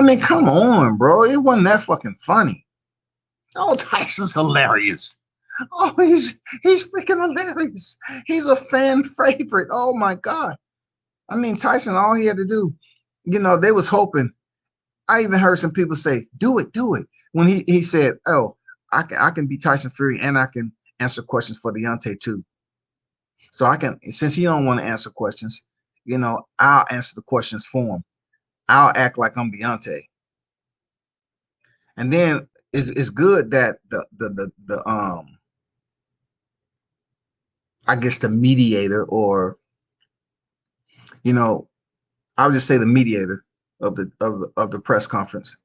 mean, come on, bro. It wasn't that fucking funny. Oh, Tyson's hilarious. Oh, he's freaking hilarious. He's a fan favorite. Oh my God. I mean, Tyson, all he had to do, they was hoping. I even heard some people say, do it. When he said, oh, I can be Tyson Fury and I can answer questions for Deontay too. So I can, since he don't want to answer questions, I'll answer the questions for him. I'll act like I'm Deontay. And then it's good that the I guess the mediator, or I would just say the mediator of the press conference.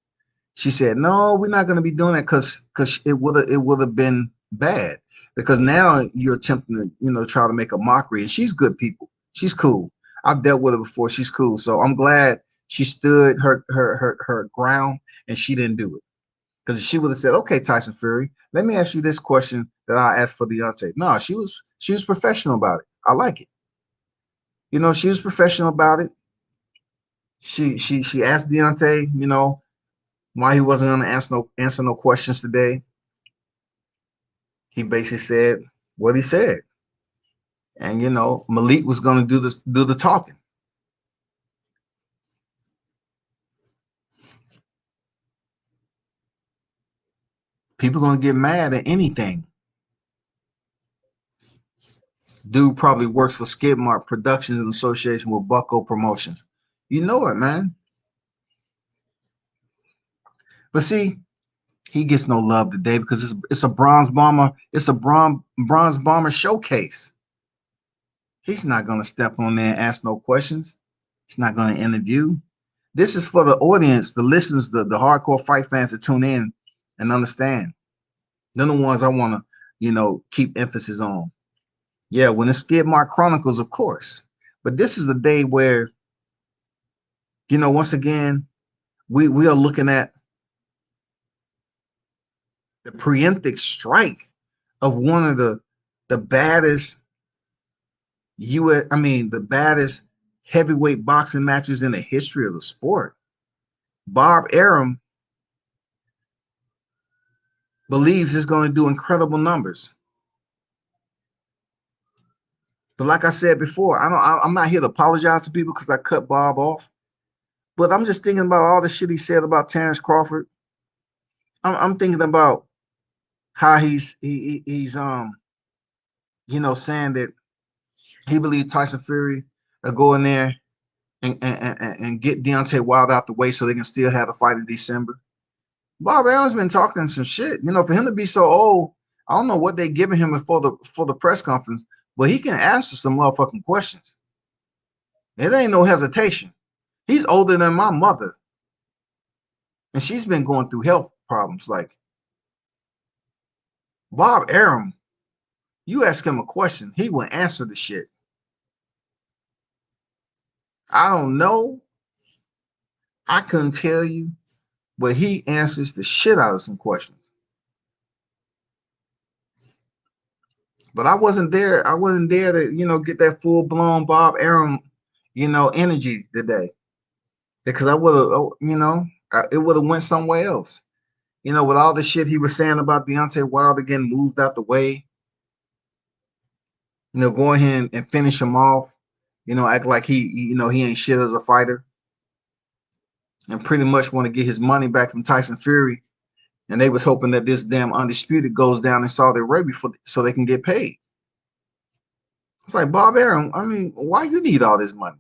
She said, "No, we're not going to be doing that because it would have been bad, because now you're attempting to try to make a mockery." And she's good people. She's cool. I've dealt with her before. She's cool. So I'm glad she stood her ground and she didn't do it. Because she would have said, "Okay, Tyson Fury, let me ask you this question that I asked for Deontay." No, she was professional about it. I like it. She was professional about it. She asked Deontay, why he wasn't going to answer no questions today. He basically said what he said, and Malik was going to do the talking. People going to get mad at anything. Dude probably works for Skidmark Productions in association with Bucko Promotions. You know it, man. But see, he gets no love today because it's a bronze bomber. It's a bronze bomber showcase. He's not going to step on there and ask no questions. He's not going to interview. This is for the audience, the listeners, the hardcore fight fans to tune in and understand. They're the ones I want to, keep emphasis on. Yeah, when it's Skidmark Chronicles, of course. But this is the day where, once again, we are looking at the preemptive strike of one of the baddest the baddest heavyweight boxing matches in the history of the sport. Bob Arum believes it's going to do incredible numbers. But like I said before, I'm not here to apologize to people because I cut Bob off. But I'm just thinking about all the shit he said about Terrence Crawford. I'm thinking about how he's saying that he believes Tyson Fury will go in there and get Deontay Wilder out the way so they can still have the fight in December. Bob Arum's been talking some shit. For him to be so old, I don't know what they giving him for the press conference, but he can answer some motherfucking questions. It ain't no hesitation. He's older than my mother, and she's been going through health problems. Like Bob Arum, you ask him a question, he will answer the shit. I don't know. I couldn't tell you, but he answers the shit out of some questions. But I wasn't there. I wasn't there to, get that full blown Bob Arum energy today, because I would have, it would have went somewhere else. With all the shit he was saying about Deontay Wilder getting moved out the way, go ahead and finish him off, act like he ain't shit as a fighter, and pretty much want to get his money back from Tyson Fury. And they was hoping that this damn Undisputed goes down in Saudi Arabia so they can get paid. It's like, Bob Arum, I mean, why you need all this money?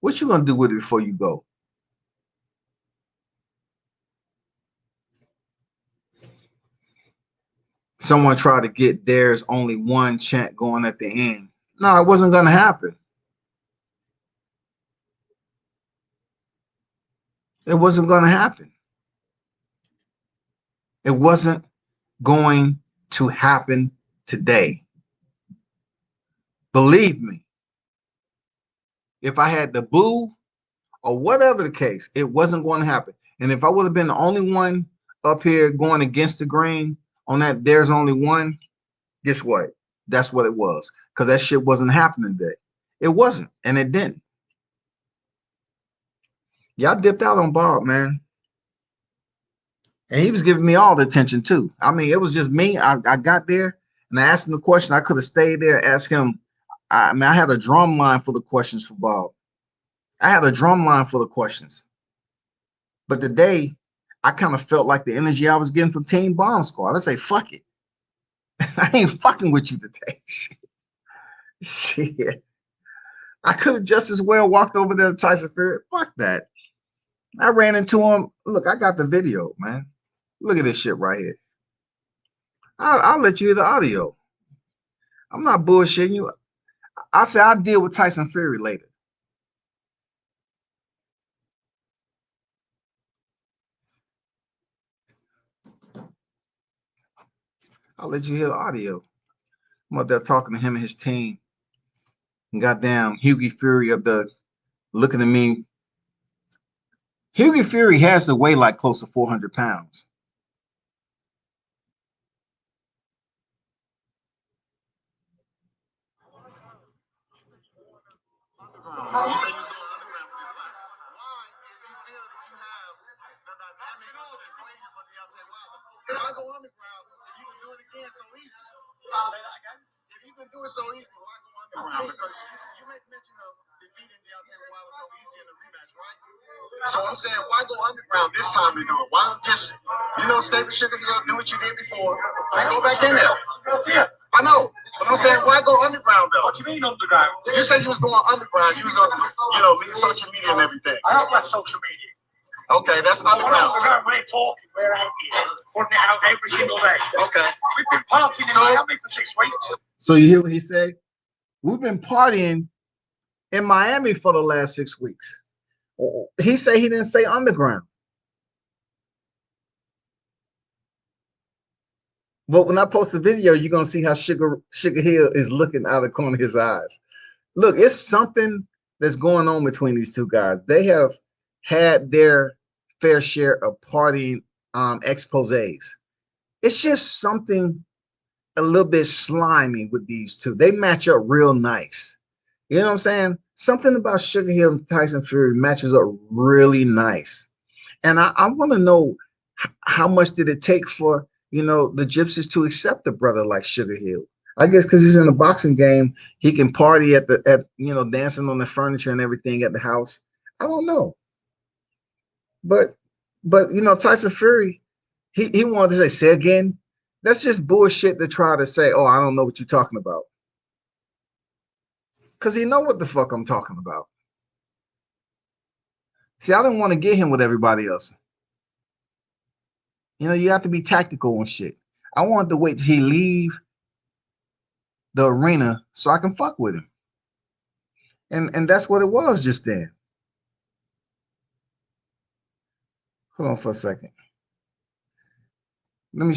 What you gonna do with it before you go? Someone tried to get There's Only One chant going at the end. No, it wasn't gonna happen. It wasn't gonna happen. It wasn't going to happen today. Believe me. If I had the boo or whatever the case, it wasn't going to happen. And if I would have been the only one up here going against the grain on that There's Only One, guess what? That's what it was. Because that shit wasn't happening today. It wasn't, and it didn't. Y'all dipped out on Bob, man. And he was giving me all the attention, too. I mean, it was just me. I got there, and I asked him the question. I could have stayed there and asked him. I had a drum line full of questions for Bob. I had a drum line full of questions. But today, I kind of felt like the energy I was getting from Team Bomb Squad. I say, fuck it. I ain't fucking with you today. Shit. I could have just as well walked over there to Tyson Fury. Fuck that. I ran into him. Look, I got the video, man. Look at this shit right here. I'll let you hear the audio. I'm not bullshitting you. I say I'll deal with Tyson Fury later. I'll let you hear the audio. I'm up there talking to him and his team. And goddamn Hughie Fury up there looking at me. Hughie Fury has to weigh like close to 400 pounds. You say you was going underground for this fight. Why, if you feel that you have the dynamic equation for Deontay Wilder, why go underground if you can do it again so easily? Say that again. If you can do it so easily, why go underground? Because you make mention of defeating Deontay Wilder so easy in the rematch, right? So I'm saying, why go underground this time to do it? Why don't just, stay with Sugar Hill, do what you did before, and go back in there? I know. But I'm saying, why go underground though? What do you mean underground? You said you was going underground. You was going to, leave social media and everything. I have left social media. Okay, that's underground. We're talking. We're out here. Putting it out every single day. Okay. We've been partying in Miami for 6 weeks. So you hear what he said? We've been partying in Miami for the last 6 weeks. He said he didn't say underground. But when I post the video, you're going to see how Sugar Hill is looking out of the corner of his eyes. Look, it's something that's going on between these two guys. They have had their fair share of partying exposés. It's just something a little bit slimy with these two. They match up real nice. You know what I'm saying? Something about Sugar Hill and Tyson Fury matches up really nice. And I want to know how much did it take for the Gypsies to accept a brother like Sugar Hill. I guess because he's in a boxing game, he can party at dancing on the furniture and everything at the house. I don't know. But Tyson Fury, he wanted to say again, that's just bullshit to try to say, oh, I don't know what you're talking about. Because he know what the fuck I'm talking about. See, I didn't want to get him with everybody else. You have to be tactical and shit. I wanted to wait till he leave the arena so I can fuck with him. And that's what it was just then. Hold on for a second. Let me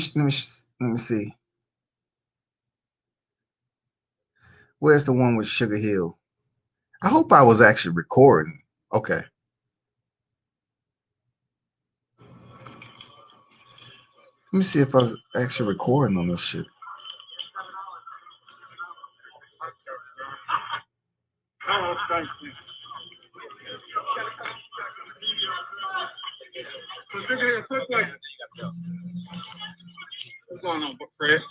see. Where's the one with Sugar Hill? I hope I was actually recording. Okay. Let me see if I was actually recording on this shit. Oh, thank you. Sugar, quick question. What's going on, Fred?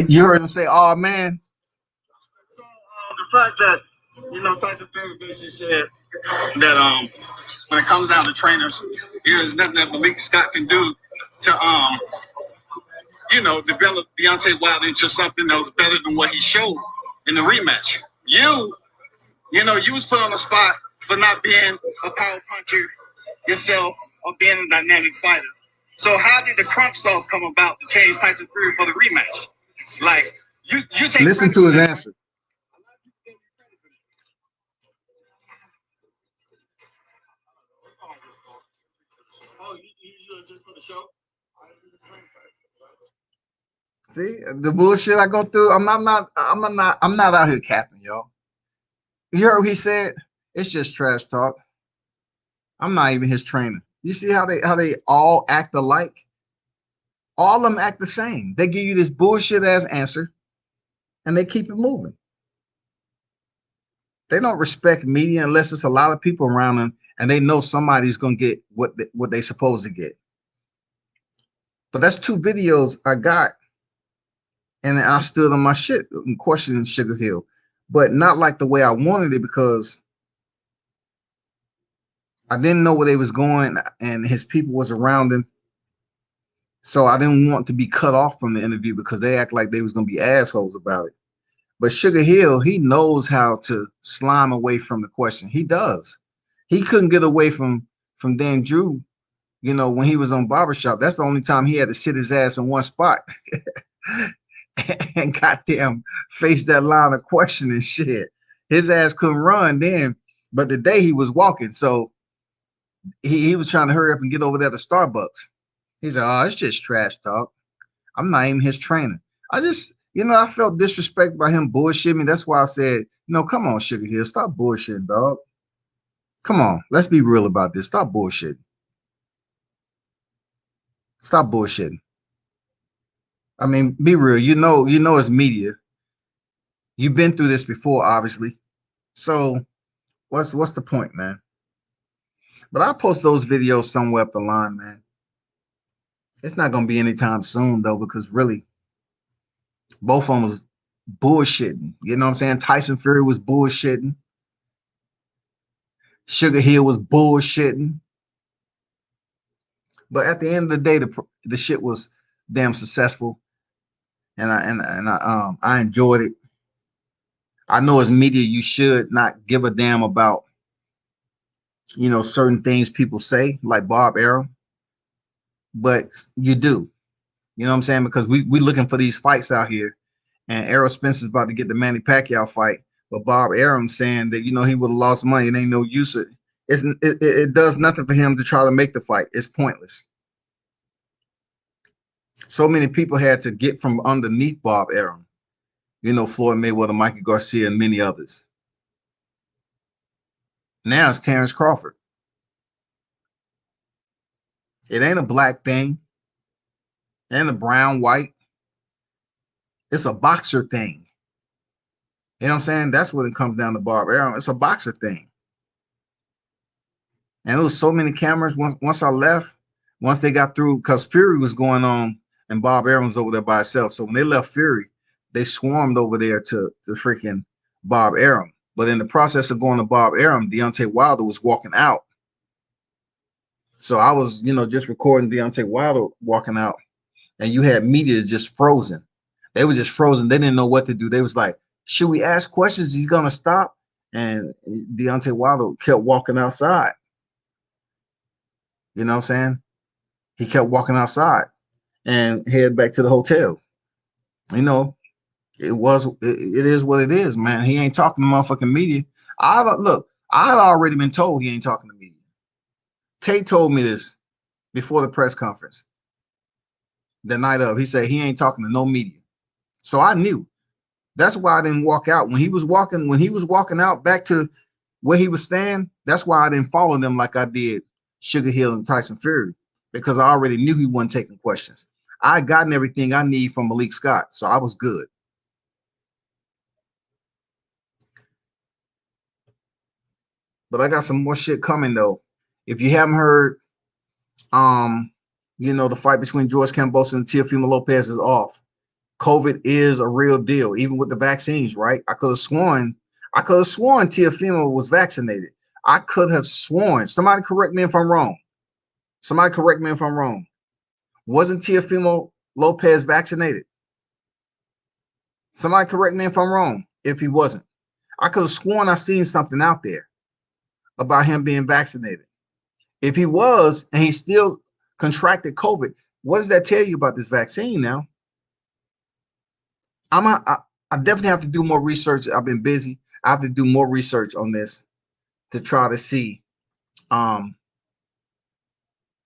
You heard him say, "Oh man." So the fact that Tyson Fury basically said that when it comes down to trainers, there's nothing that Malik Scott can do to develop Deontay Wilder into something that was better than what he showed in the rematch. You was put on the spot for not being a power puncher yourself or being a dynamic fighter. So how did the crunch sauce come about to change Tyson Fury for the rematch? Like you take listen to his answer. Oh, you just for the show? See the bullshit I go through. I'm not out here capping, y'all. You heard what he said? It's just trash talk. I'm not even his trainer. You see how they all act alike? All of them act the same. They give you this bullshit ass answer, and they keep it moving. They don't respect media unless there's a lot of people around them, and they know somebody's gonna get what they supposed to get. But that's 2 videos I got, and I stood on my shit and questioning Sugar Hill, but not like the way I wanted it because I didn't know where they was going, and his people was around him. So I didn't want to be cut off from the interview because they act like they was gonna be assholes about it. But Sugar Hill, he knows how to slime away from the question. He does. He couldn't get away from Dan Drew, when he was on Barbershop. That's the only time he had to sit his ass in one spot and goddamn face that line of questioning shit. His ass couldn't run then, but the day he was walking, so he was trying to hurry up and get over there to Starbucks. He said, "Oh, it's just trash talk. I'm not even his trainer." I just, I felt disrespect by him bullshitting me. That's why I said, come on, Sugar Hill, stop bullshitting, dog. Come on, let's be real about this. Stop bullshitting. Stop bullshitting. I mean, be real. It's media. You've been through this before, obviously. So what's the point, man? But I'll post those videos somewhere up the line, man. It's not gonna be anytime soon though, because really, both of them was bullshitting. You know what I'm saying? Tyson Fury was bullshitting. Sugar Hill was bullshitting. But at the end of the day, the shit was damn successful, and I enjoyed it. I know as media, you should not give a damn about certain things people say, like Bob Arum, but you do. You know what I'm saying? Because we looking for these fights out here, and Errol Spencer's about to get the Manny Pacquiao fight, but Bob Arum saying that he would have lost money. It ain't no use. It does nothing for him to try to make the fight. It's pointless. So many people had to get from underneath Bob Arum. Floyd Mayweather, Mikey Garcia, and many others. Now it's Terrence Crawford. It ain't a black thing. It ain't a brown, white. It's a boxer thing. You know what I'm saying? That's what it comes down to Bob Arum. It's a boxer thing. And there was so many cameras once I left, once they got through, because Fury was going on and Bob Arum was over there by himself. So when they left Fury, they swarmed over there to freaking Bob Arum. But in the process of going to Bob Arum, Deontay Wilder was walking out. So I was, just recording Deontay Wilder walking out, and you had media just frozen. They were just frozen. They didn't know what to do. They was like, should we ask questions? He's going to stop. And Deontay Wilder kept walking outside. You know what I'm saying? He kept walking outside and head back to the hotel. It is what it is, man. He ain't talking to motherfucking media. I had already been told he ain't talking to media. Tate told me this before the press conference. The night of, he said he ain't talking to no media. So I knew. That's why I didn't walk out. When he was walking out back to where he was staying, that's why I didn't follow them like I did Sugar Hill and Tyson Fury, because I already knew he wasn't taking questions. I had gotten everything I need from Malik Scott, so I was good. But I got some more shit coming though. If you haven't heard, the fight between George Kambosos and Teofimo Lopez is off. COVID is a real deal, even with the vaccines, right? I could have sworn Teofimo was vaccinated. I could have sworn. Somebody correct me if I'm wrong. Wasn't Teofimo Lopez vaccinated? Somebody correct me if I'm wrong. If he wasn't, I could have sworn I seen something out there about him being vaccinated. If he was, and he still contracted COVID, what does that tell you about this vaccine now? I definitely have to do more research. I've been busy. I have to do more research on this to try to see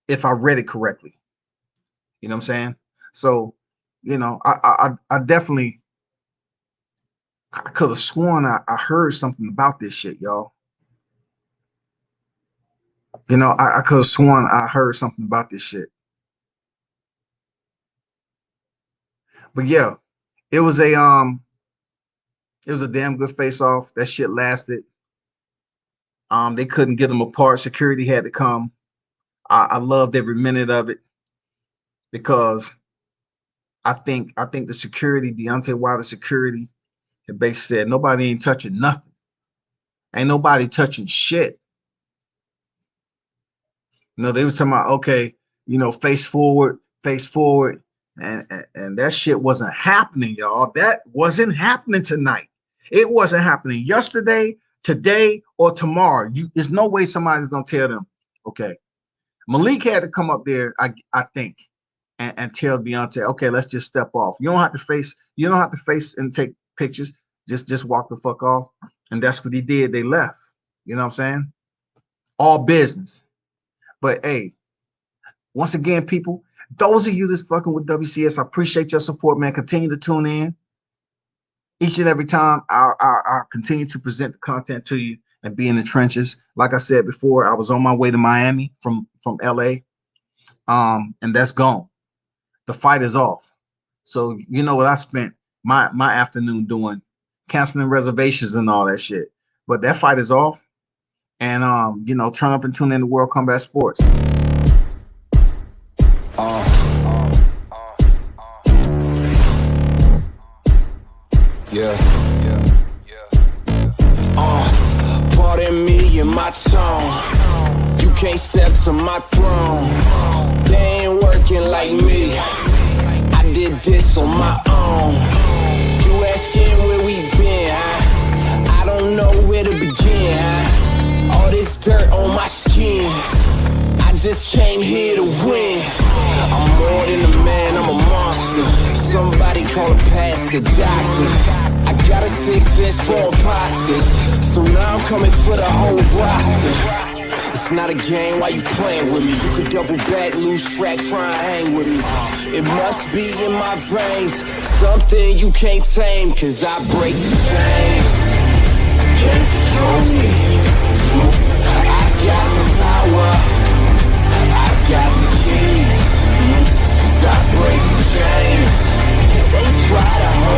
if I read it correctly. You know what I'm saying? So, I definitely, I could have sworn I heard something about this shit, y'all. I could have sworn I heard something about this shit. But yeah, it was a damn good face off. That shit lasted. They couldn't get them apart. Security had to come. I loved every minute of it because I think the security, Deontay Wilder security, the base said nobody ain't touching nothing. Ain't nobody touching shit. They were talking about, okay, face forward, and that shit wasn't happening, y'all. That wasn't happening tonight. It wasn't happening yesterday, today, or tomorrow. There's no way somebody's gonna tell them, okay. Malik had to come up there, I think, and tell Deontay, okay, let's just step off. You don't have to face and take pictures. Just walk the fuck off. And that's what he did. They left. You know what I'm saying? All business. But hey, once again, people, those of you that's fucking with WCS, I appreciate your support, man. Continue to tune in. Each and every time I'll continue to present the content to you and be in the trenches. Like I said before, I was on my way to Miami from LA. And that's gone. The fight is off. So you know what I spent my afternoon doing, canceling reservations and all that shit. But that fight is off. And turn up and tune in to World Combat Sports. Pardon me and my tone. You can't step to my throne. They ain't working like me. I did this on my own. You asking where we been, huh? I don't know where to begin, huh? All this dirt on my skin. I just came here to win. I'm more than a man, I'm a monster. Somebody call a pastor, doctor. I got a 6 sense for imposters. So now I'm coming for the whole roster. It's not a game, why you playing with me? You could double back, lose track, try and hang with me. It must be in my veins, something you can't tame, cause I break the chains. Can't control me. I got the power, I got the keys, cause I break the chains. They try to hold